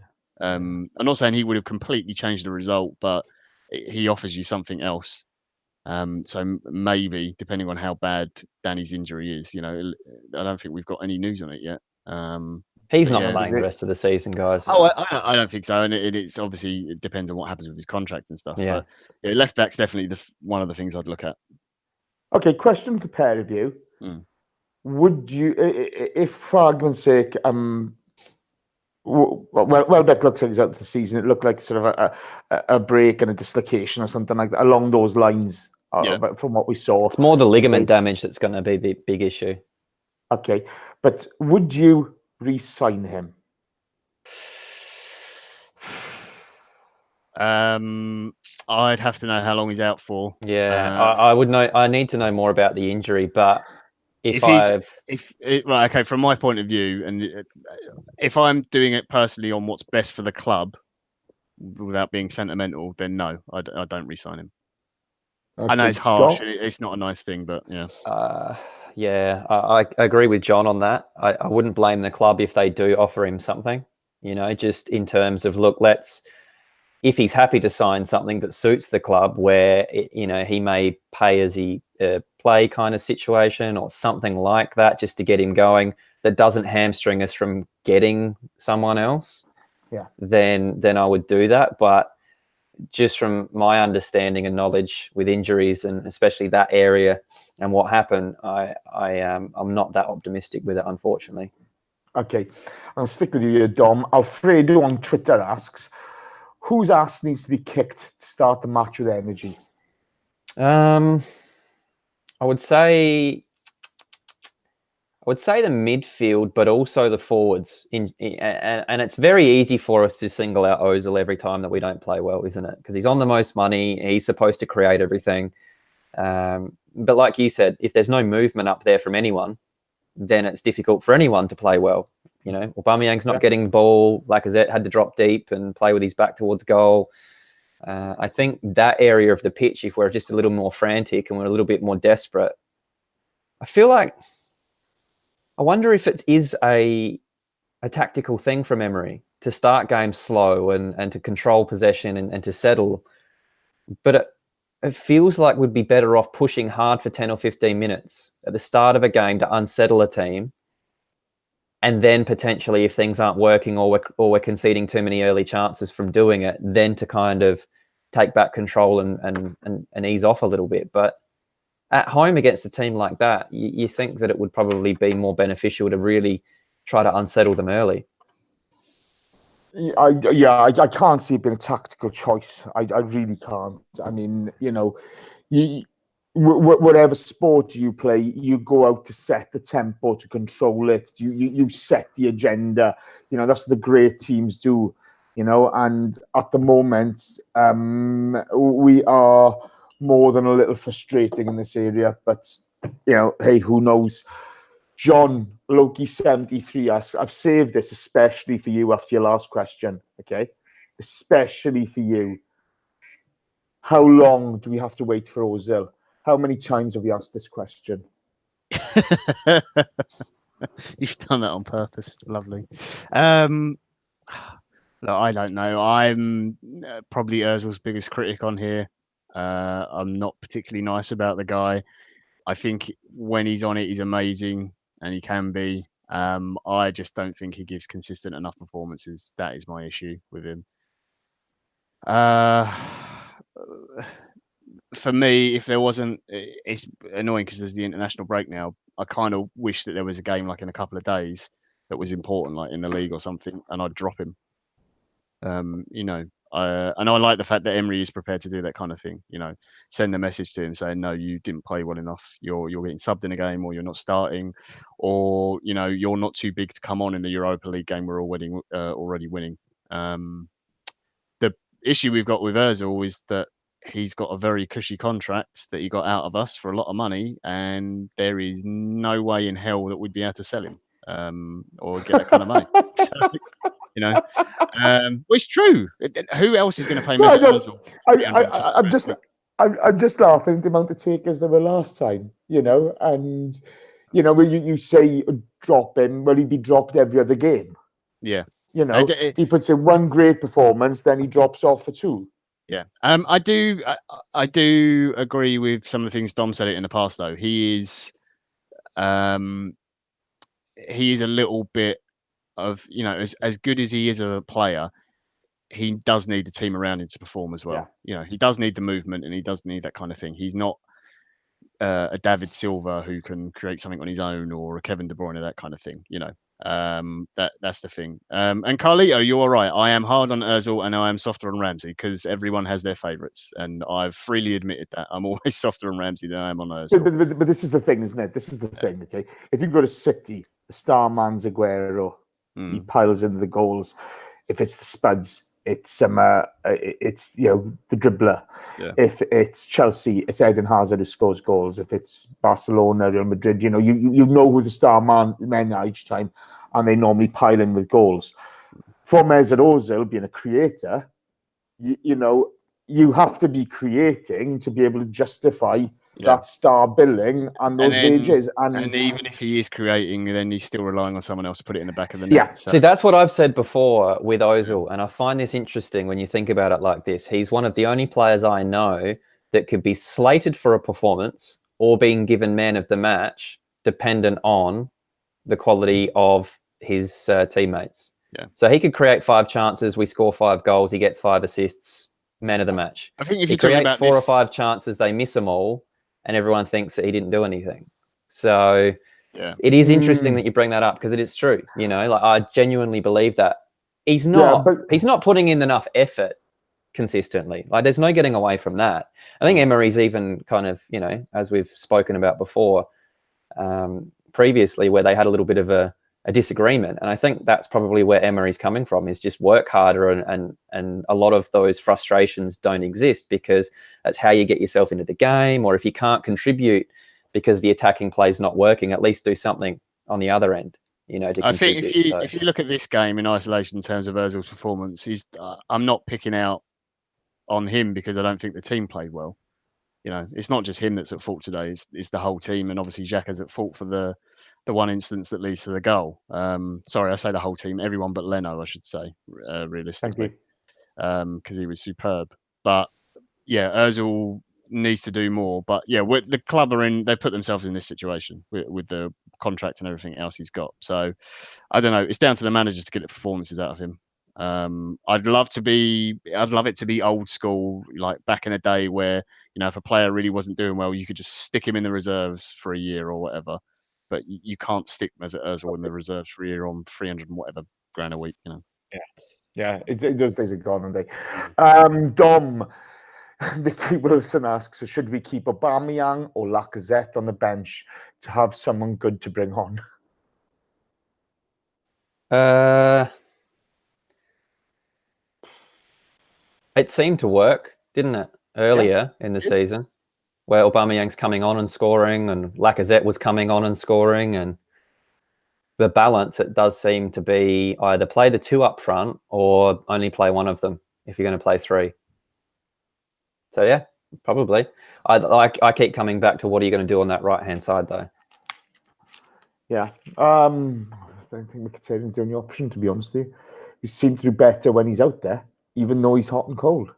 I'm not saying he would have completely changed the result, but he offers you something else. So maybe depending on how bad Danny's injury is, I don't think we've got any news on it yet. He's not playing the rest of the season, guys. Oh, I don't think so, and it's obviously it depends on what happens with his contract and stuff. Yeah, but left back's definitely one of the things I'd look at. Okay, question for the pair of you: Would you, if for argument's sake, Welbeck looks like he's out for the season. It looked like sort of a break and a dislocation or something like that, along those lines. From what we saw, it's more the ligament damage that's going to be the big issue. Okay, but would you re-sign him? I'd have to know how long he's out for. Yeah, I would know. I need to know more about the injury, but from my point of view, and if I'm doing it personally on what's best for the club, without being sentimental, then no, I don't re-sign him. Okay. I know it's harsh. It's not a nice thing, but yeah. I agree with John on that. I wouldn't blame the club if they do offer him something, just in terms of, look, if he's happy to sign something that suits the club where, he may pay as he play kind of situation or something like that, just to get him going, that doesn't hamstring us from getting someone else, then I would do that. But just from my understanding and knowledge with injuries and especially that area and what happened, I'm not that optimistic with it, unfortunately. Okay, I'll stick with you, Dom. Alfredo on Twitter asks, whose ass needs to be kicked to start the match with energy? I would say the midfield, but also the forwards. And it's very easy for us to single out Ozil every time that we don't play well, isn't it? Because he's on the most money. He's supposed to create everything. But like you said, if there's no movement up there from anyone, then it's difficult for anyone to play well. Aubameyang's not getting the ball. Lacazette had to drop deep and play with his back towards goal. I think that area of the pitch, if we're just a little more frantic and we're a little bit more desperate, I wonder if it is a tactical thing from Emery to start games slow and to control possession and to settle. But it feels like we'd be better off pushing hard for 10 or 15 minutes at the start of a game to unsettle a team. And then potentially, if things aren't working or we're conceding too many early chances from doing it, then to kind of take back control and ease off a little bit. But at home against a team like that, you think that it would probably be more beneficial to really try to unsettle them early. I can't see it being a tactical choice. I really can't. I mean, whatever sport you play, you go out to set the tempo, to control it. You set the agenda. That's what the great teams do. And at the moment, we are more than a little frustrating in this area. But hey, who knows? John Loki 73 asks, I've saved this especially for you after your last question. Okay, especially for you. How long do we have to wait for Ozil? How many times have we asked this question? You've done that on purpose. Lovely. Look, I don't know. I'm probably Ozil's biggest critic on here. I'm not particularly nice about the guy. I think when he's on it, he's amazing, and he can be. I just don't think he gives consistent enough performances. That is my issue with him. For me, if there wasn't, it's annoying because there's the international break now. I kind of wish that there was a game like in a couple of days that was important, like in the league or something, and I'd drop him. And I like the fact that Emery is prepared to do that kind of thing. Send a message to him saying, no, you didn't play well enough. You're getting subbed in a game, or you're not starting, or you're not too big to come on in the Europa League game we're already winning. The issue we've got with Ozil is that he's got a very cushy contract that he got out of us for a lot of money, and there is no way in hell that we'd be able to sell him or get that kind of money. Well, it's true. Who else is going to pay Mesut Ozil? I'm just laughing at the amount of takers there were last time, and when you say drop him, well, he'd be dropped every other game. Yeah. He puts in one great performance, then he drops off for two. Yeah. I do agree with some of the things Dom said it in the past, though. He is a little bit of, as good as he is as a player, he does need the team around him to perform as well. Yeah. He does need the movement, and he does need that kind of thing. He's not a David Silva who can create something on his own, or a Kevin De Bruyne, that kind of thing. That's the thing. And Carlito, you're all right. I am hard on Ozil, and I am softer on Ramsey, because everyone has their favourites, and I've freely admitted that. I'm always softer on Ramsey than I am on Ozil. But this is the thing, isn't it? This is the thing. Okay, if you go to City, the star man's Aguero. He piles in the goals. If it's the Spuds, it's the dribbler. Yeah. If it's Chelsea, it's Eden Hazard who scores goals. If it's Barcelona, Real Madrid, you know who the star men are each time, and they normally pile in with goals. For Mesut Ozil, being a creator, you have to be creating to be able to justify that star billing and those wages. And even if he is creating, then he's still relying on someone else to put it in the back of the net. Yeah. So. See, that's what I've said before with Ozil, and I find this interesting when you think about it like this. He's one of the only players I know that could be slated for a performance or being given man of the match dependent on the quality of his teammates. Yeah. So he could create 5 chances, we score 5 goals, he gets 5 assists, man of the match. I think if he creates 4 or 5 chances, they miss them all, and everyone thinks that he didn't do anything. So it is interesting that you bring that up, because it is true. I genuinely believe that he's not putting in enough effort consistently. There's no getting away from that. I think Emery's even kind of, as we've spoken about before, previously, where they had a little bit of a disagreement. And I think that's probably where Emery's coming from, is just work harder, and a lot of those frustrations don't exist, because that's how you get yourself into the game. Or if you can't contribute because the attacking play is not working, at least do something on the other end, to I think contribute. if you look at this game in isolation in terms of Ozil's performance, I'm not picking out on him because I don't think the team played well. It's not just him that's at fault today, it's the whole team. And obviously Xhaka's at fault for the one instance that leads to the goal. Sorry, I say the whole team, everyone but Leno, I should say, realistically, because he was superb. But yeah, Ozil needs to do more. But yeah, the club they put themselves in this situation with the contract and everything else he's got. So I don't know. It's down to the managers to get the performances out of him. I'd love it to be old school, like back in the day where, if a player really wasn't doing well, you could just stick him in the reserves for a year or whatever. But you can't stick Mesut Ozil in the reserves for a year on 300 and whatever grand a week, Yeah, those days are gone, aren't they? Dom, Nicky Wilson asks, should we keep Aubameyang or Lacazette on the bench to have someone good to bring on? It seemed to work, didn't it, earlier in the season, where Aubameyang's coming on and scoring, and Lacazette was coming on and scoring, and the balance, it does seem to be either play the 2 up front or only play one of them if you're going to play 3. So yeah, probably. I keep coming back to what are you going to do on that right-hand side, though? Yeah. I don't think Mkhitaryan's the only option, to be honest with you. He seems to do better when he's out there, even though he's hot and cold.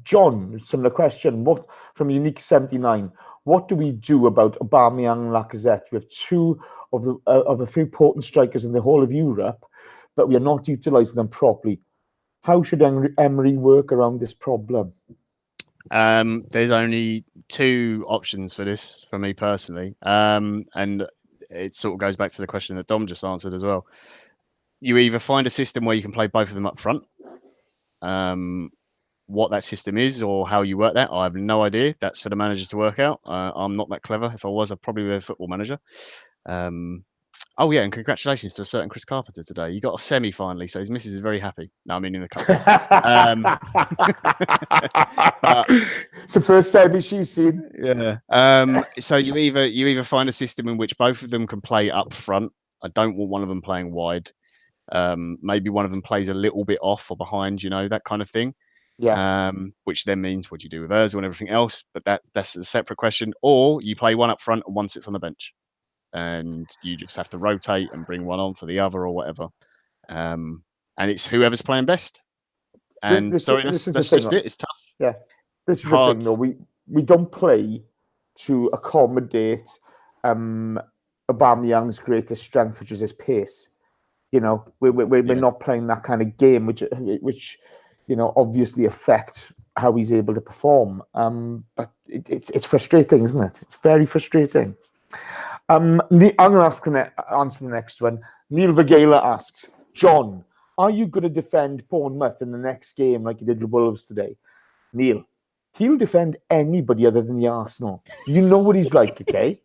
John, similar question. What from Unique 79? What do we do about Aubameyang and Lacazette? We have 2 of a few potent strikers in the whole of Europe, but we are not utilising them properly. How should Emery work around this problem? There's only 2 options for this, for me personally, and it sort of goes back to the question that Dom just answered as well. you either find a system where you can play both of them up front. What that system is or how you work that, I have no idea. That's for the managers to work out. I'm not that clever. If I was, I'd probably be a football manager. Oh yeah, and congratulations to a certain Chris Carpenter today. You got a semi finally, so his missus is very happy. No, I mean in the cup. It's the first semi she's seen. Yeah. So you either find a system in which both of them can play up front. I don't want one of them playing wide. Maybe one of them plays a little bit off or behind, that kind of thing. Yeah. Which then means what do you do with Ozil and everything else? But that's a separate question. Or you play one up front and one sits on the bench, and you just have to rotate and bring one on for the other or whatever. And it's whoever's playing best. And that's just it. It's tough. Yeah, this is the thing, though. We don't play to accommodate Aubameyang's greatest strength, which is his pace. We're not playing that kind of game, which obviously affects how he's able to perform. But it's frustrating, isn't it? It's very frustrating. I'm going to answer the next one. Neil Vigela asks, John, are you going to defend Bournemouth in the next game like you did with Wolves today? Neil, he'll defend anybody other than the Arsenal. You know what he's like, okay?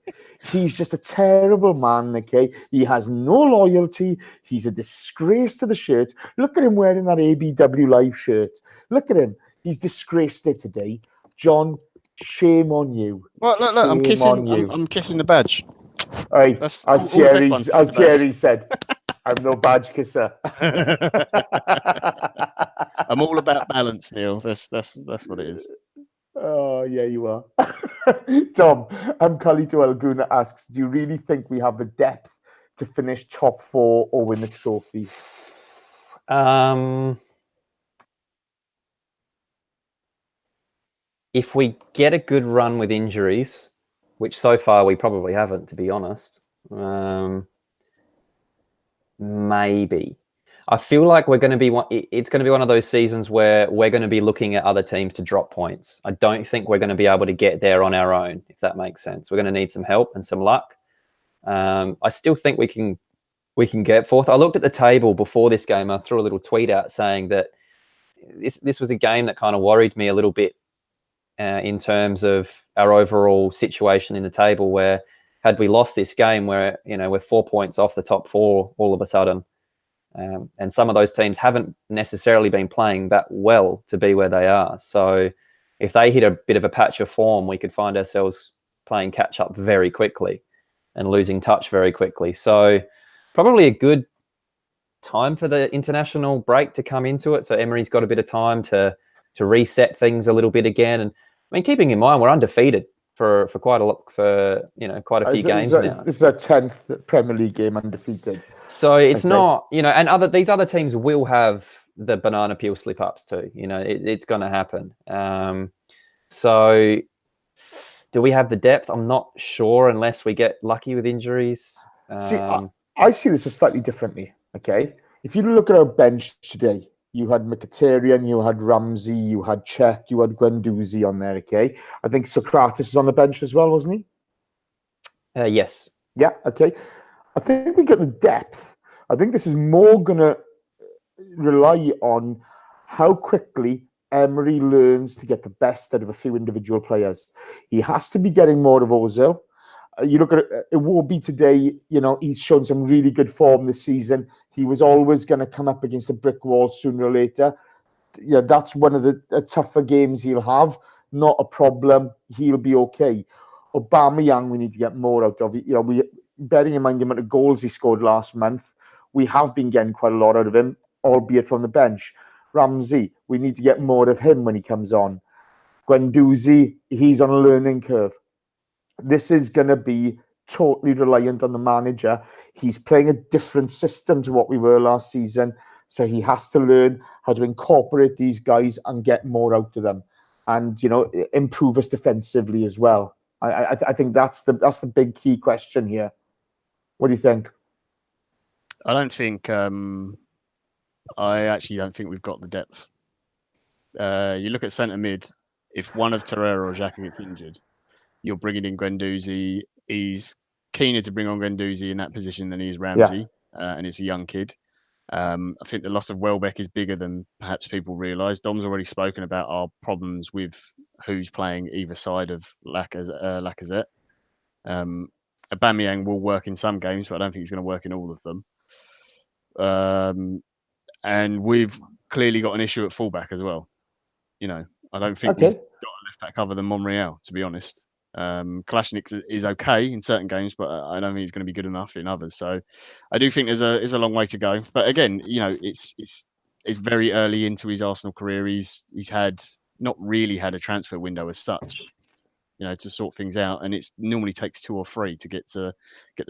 He's just a terrible man, okay? He has no loyalty. He's a disgrace to the shirt. Look at him wearing that ABW Live shirt. Look at him. He's disgraced it today. John, shame on you. Well, look, I'm kissing the badge. Right, as Thierry said, I'm no badge kisser. I'm all about balance, Neil. That's what it is. Oh, yeah, you are. Tom, Khalito Alguna asks, do you really think we have the depth to finish top 4 or win the trophy? If we get a good run with injuries, which so far we probably haven't, to be honest, maybe. I feel like it's going to be one of those seasons where we're going to be looking at other teams to drop points. I don't think we're going to be able to get there on our own, if that makes sense. We're going to need some help and some luck. I still think we can get fourth. I looked at the table before this game. I threw a little tweet out saying that this was a game that kind of worried me a little bit in terms of our overall situation in the table, where had we lost this game where, we're 4 points off the top 4 all of a sudden, and some of those teams haven't necessarily been playing that well to be where they are. So if they hit a bit of a patch of form, we could find ourselves playing catch up very quickly and losing touch very quickly. So probably a good time for the international break to come into it. So Emery's got a bit of time to reset things a little bit again. And I mean, keeping in mind, we're undefeated for quite a few games now. This is our 10th Premier League game undefeated. So it's not, and these other teams will have the banana peel slip-ups too. It's going to happen. So do we have the depth? I'm not sure unless we get lucky with injuries. See, I see this slightly differently, okay? If you look at our bench today, you had Mkhitaryan, you had Ramsey, you had Czech, you had Guendouzi on there, okay? I think Socrates is on the bench as well, wasn't he? Yes. Yeah, okay. I think we got the depth. I think this is more going to rely on how quickly Emery learns to get the best out of a few individual players. He has to be getting more of Ozil. You look at it, Iwobi today, he's shown some really good form this season. He was always going to come up against a brick wall sooner or later. Yeah, that's one of the tougher games he'll have. Not a problem. He'll be okay. Aubameyang, we need to get more out of. Bearing in mind the amount of goals he scored last month, we have been getting quite a lot out of him, albeit from the bench. Ramsey, we need to get more of him when he comes on. Guendouzi, he's on a learning curve. This is going to be totally reliant on the manager. He's playing a different system to what we were last season, so he has to learn how to incorporate these guys and get more out of them, and improve us defensively as well. I think that's the big key question here. What do you think? I don't think. I actually don't think we've got the depth. You look at centre mid. If one of Torreira or Xhaka gets injured, you're bringing in Guendouzi. He's keener to bring on Guendouzi in that position than he is Ramsey, and it's a young kid. I think the loss of Welbeck is bigger than perhaps people realise. Dom's already spoken about our problems with who's playing either side of Lacazette. Aubameyang will work in some games, but I don't think he's going to work in all of them. And we've clearly got an issue at fullback as well. You know, I don't think we've got a left back other than Monreal, to be honest. Kalashnik is okay in certain games, but I don't think he's going to be good enough in others. So I do think there's a long way to go. But again, you know, it's very early into his Arsenal career. He's not really had a transfer window as such, you know, to sort things out, and it normally takes 2 or 3 to get the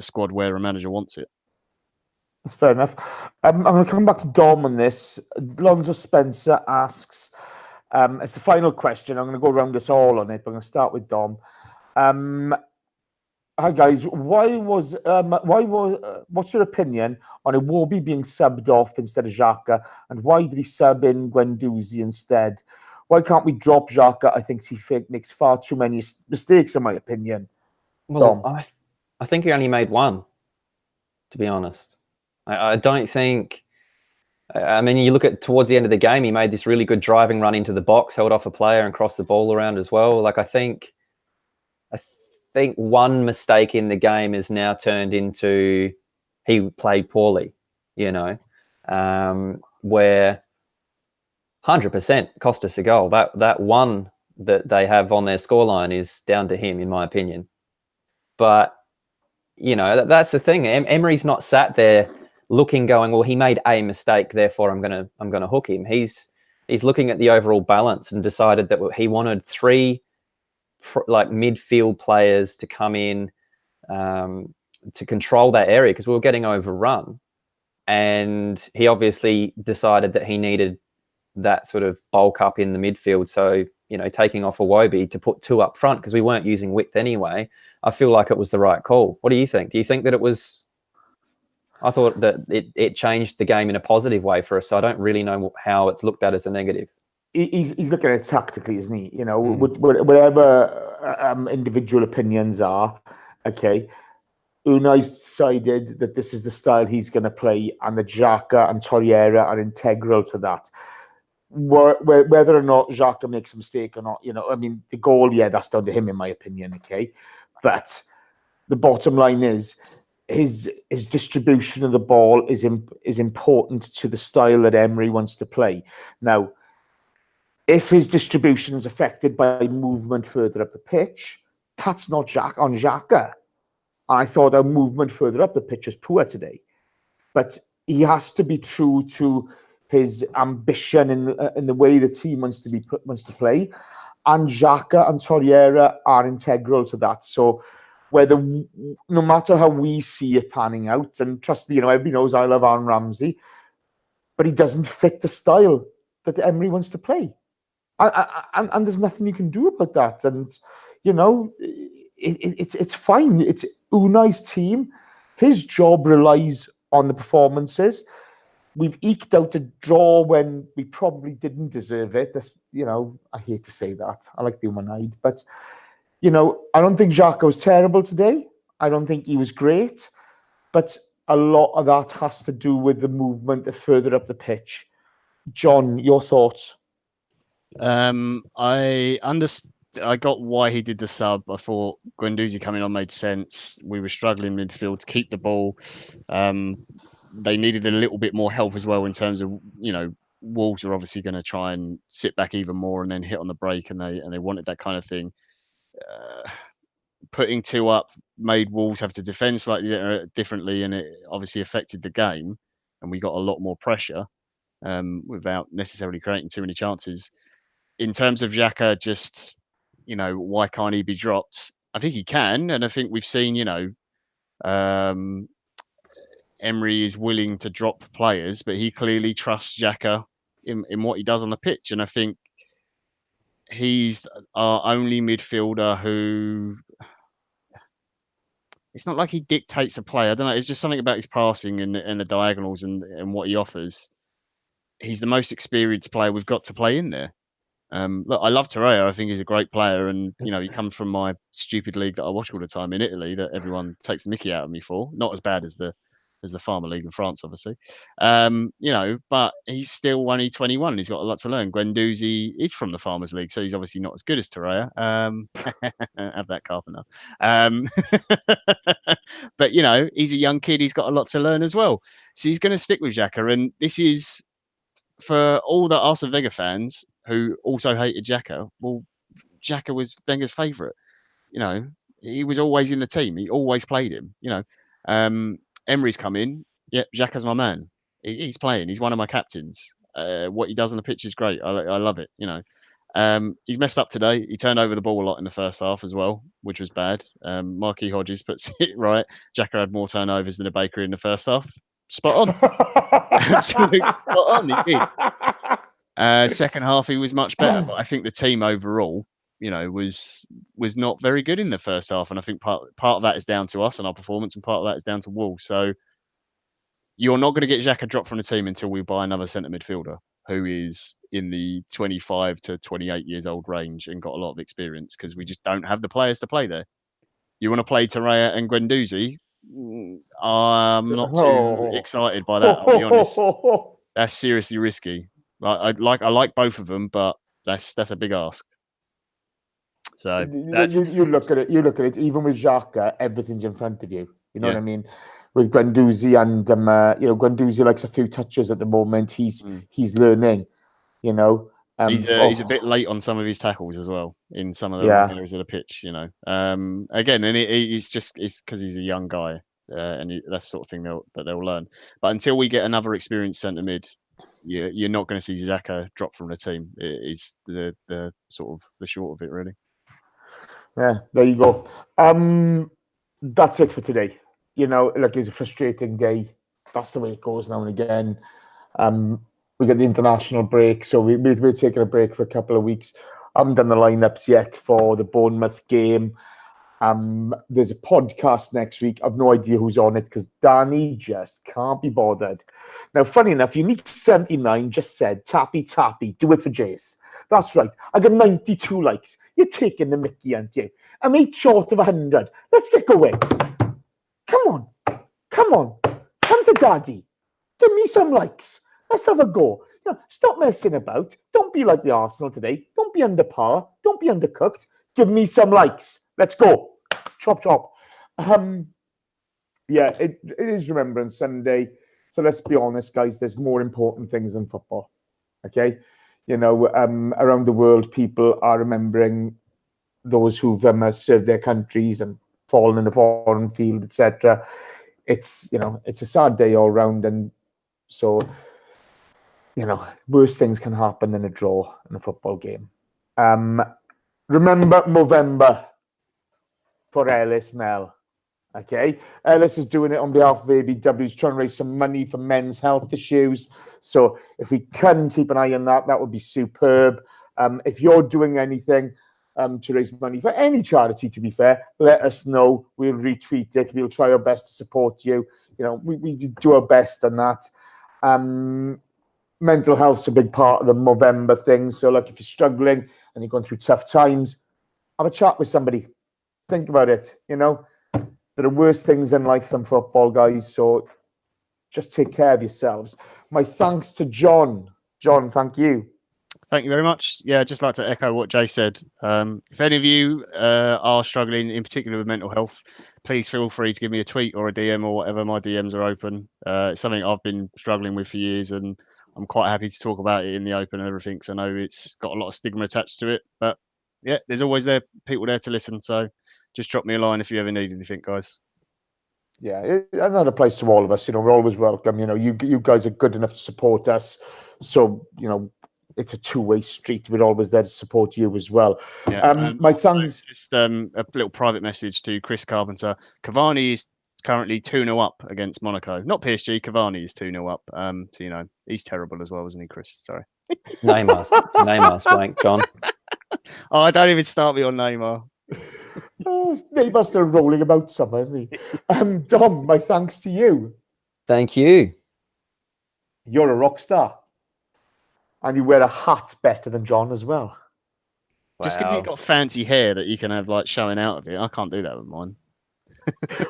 squad where a manager wants it. That's fair enough. I'm going to come back to Dom on this. Lonzo Spencer asks, it's the final question. I'm going to go around us all on it, but I'm going to start with Dom. Hi guys, what's your opinion on Iwobi being subbed off instead of Xhaka, and why did he sub in Guendouzi instead? Why can't we drop Xhaka? I think he makes far too many mistakes, in my opinion. Well, I think he only made one, to be honest. I don't think. I mean, you look at towards the end of the game, he made this really good driving run into the box, held off a player, and crossed the ball around as well. Like I think one mistake in the game is now turned into he played poorly. You know, where 100% cost us a goal. That one that they have on their scoreline is down to him, in my opinion. But you know, that's the thing. Emery's not sat there looking, going, well, he made a mistake, therefore I'm gonna hook him. He's looking at the overall balance and decided that he wanted 3 like midfield players to come in to control that area because we were getting overrun, and he obviously decided that he needed that sort of bulk up in the midfield. So, you know, taking off Iwobi to put 2 up front because we weren't using width anyway, I feel like it was the right call. What do you think? Do you think that it was... I thought that it changed the game in a positive way for us, so I don't really know how it's looked at as a negative. He's looking at it tactically, isn't he? You know, whatever individual opinions are, okay, Unai's decided that this is the style he's going to play, and the Xhaka and Torreira are integral to that. Whether or not Xhaka makes a mistake or not, you know, I mean, the goal, yeah, that's down to him, in my opinion, okay? But the bottom line is his distribution of the ball is important to the style that Emery wants to play. Now, if his distribution is affected by movement further up the pitch, that's not Xhaka. I thought our movement further up the pitch was poor today. But he has to be true to his ambition in the way the team wants to play. And Xhaka and Torreira are integral to that. So no matter how we see it panning out, and trust me, you know, everybody knows I love Aaron Ramsey, but he doesn't fit the style that Emery wants to play. And there's nothing you can do about that. And, you know, it's fine. It's Unai's team. His job relies on the performances. We've eked out a draw when we probably didn't deserve it. That's, you know, I hate to say that. I like being one-eyed, but... You know, I don't think Xhaka was terrible today. I don't think he was great. But a lot of that has to do with the movement further up the pitch. John, your thoughts? I got why he did the sub. I thought Guendouzi coming on made sense. We were struggling midfield to keep the ball. They needed a little bit more help as well in terms of, you know, Wolves are obviously going to try and sit back even more and then hit on the break, and they wanted that kind of thing. Putting 2 up made Wolves have to defend slightly differently, and it obviously affected the game, and we got a lot more pressure without necessarily creating too many chances. In terms of Xhaka, just, you know, why can't he be dropped? I think he can, and I think we've seen, you know, Emery is willing to drop players, but he clearly trusts Xhaka in what he does on the pitch, and I think he's our only midfielder who... It's not like he dictates a play. I don't know. It's just something about his passing and the diagonals and what he offers. He's the most experienced player we've got to play in there. Look, I love Torreira. I think he's a great player, and you know, he comes from my stupid league that I watch all the time in Italy that everyone takes the mickey out of me for. Not as bad as the as the Farmer League in France, obviously. But he's still only 21. He's got a lot to learn. Guendouzi is from the Farmers League, so he's obviously not as good as Torreira. Have that, Carpenter. But he's a young kid. He's got a lot to learn as well. So he's going to stick with Xhaka, and this is for all the Arsene Wenger fans who also hated Xhaka. Well, Xhaka was Wenger's favourite. He was always in the team. He always played him. Emery's come in. Yeah, Xhaka's my man. He's playing. He's one of my captains. What he does on the pitch is great. I love it. He's messed up today. He turned over the ball a lot in the first half as well, which was bad. Marquis Hodges puts it right. Xhaka had more turnovers than a bakery in the first half. Spot on. Absolutely spot on. He did. Second half, he was much better. But I think the team overall, was not very good in the first half. And I think part of that is down to us and our performance, and part of that is down to Wolves. So you're not going to get Xhaka dropped from the team until we buy another centre midfielder who is in the 25 to 28 years old range and got a lot of experience, because we just don't have the players to play there. You want to play Torreira and Guendouzi? I'm not too excited by that, I'll be honest. That's seriously risky. I like both of them, but that's a big ask. So you look at it. Even with Xhaka, everything's in front of you. You know what I mean? With Guendouzi and Guendouzi likes a few touches at the moment. He's learning. He's a bit late on some of his tackles as well in some of the areas of the pitch. Again, and it's because he's a young guy, and that's the sort of thing that they'll learn. But until we get another experienced centre mid, you're not going to see Xhaka drop from the team. It is the sort of the short of it, really. Yeah, there you go. That's it for today. Look, it's a frustrating day. That's the way it goes now and again. We got the international break, so we're taking a break for a couple of weeks. I haven't done the lineups yet for the Bournemouth game. There's a podcast next week. I've no idea who's on it because Danny just can't be bothered. Now, funny enough, Unique79 just said, tappy, do it for Jace. That's right. I got 92 likes. You're taking the mickey, aren't you? I'm 8 short of 100. Let's get going. Come on. Come to Daddy. Give me some likes. Let's have a go. Stop messing about. Don't be like the Arsenal today. Don't be under par. Don't be undercooked. Give me some likes. Let's go. Chop. It is Remembrance Sunday. So let's be honest, guys. There's more important things than football. Okay? Around the world, people are remembering those who've served their countries and fallen in the foreign field, etc. It's a sad day all round, and so worse things can happen than a draw in a football game. Remember Movember for Ellis Mel. Okay, Ellis is doing it on behalf of ABW. He's trying to raise some money for men's health issues. So if we can keep an eye on that, that would be superb. If you're doing anything to raise money for any charity, to be fair, let us know. We'll retweet it. We'll try our best to support you. We do our best on that. Mental health's a big part of the Movember thing. So, if you're struggling and you're going through tough times, have a chat with somebody. Think about it. There are worse things in life than football, guys. So just take care of yourselves. My thanks to John. John, thank you. Thank you very much. Yeah, I'd just like to echo what Jay said. If any of you are struggling, in particular with mental health, please feel free to give me a tweet or a DM or whatever. My DMs are open. It's something I've been struggling with for years, and I'm quite happy to talk about it in the open and everything. So I know it's got a lot of stigma attached to it, but yeah, there's always people there to listen. So just drop me a line if you ever need anything, guys. Yeah, and that applies to all of us. We're always welcome. You guys are good enough to support us. So, it's a two-way street. We're always there to support you as well. Yeah, my thanks. Just a little private message to Chris Carpenter. Cavani is currently 2-0 up against Monaco. Not PSG, Cavani is 2-0 up. So, he's terrible as well, isn't he, Chris? Sorry. Neymar swank, John. Oh, don't even start me on Neymar. Neymar's still rolling about somewhere, isn't he? Dom, my thanks to you. Thank you. You're a rock star. And you wear a hat better than John as well. Just because he's got fancy hair that you can have showing out of it. I can't do that with mine.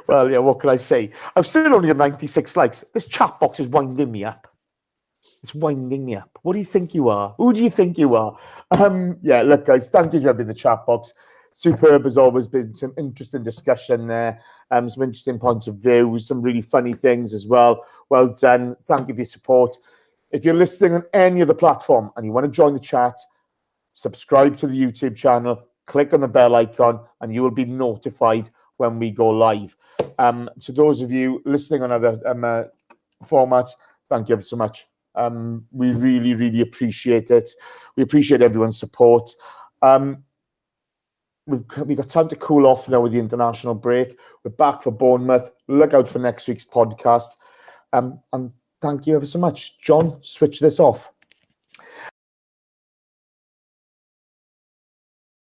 Well, yeah, what can I say? I've still only got 96 likes. This chat box is winding me up. It's winding me up. What do you think you are? Who do you think you are? Yeah, look, guys, thank you for having the chat box. Superb has always been some interesting discussion there, some interesting points of view, some really funny things as well. Well done. Thank you for your support. If you're listening on any other platform and you want to join the chat, subscribe to the YouTube channel, click on the bell icon, and you will be notified when we go live. To those of you listening on other formats, thank you ever so much. We really, really appreciate it. We appreciate everyone's support. We've got time to cool off now with the international break. We're back for Bournemouth. Look out for next week's podcast. And thank you ever so much. John, switch this off.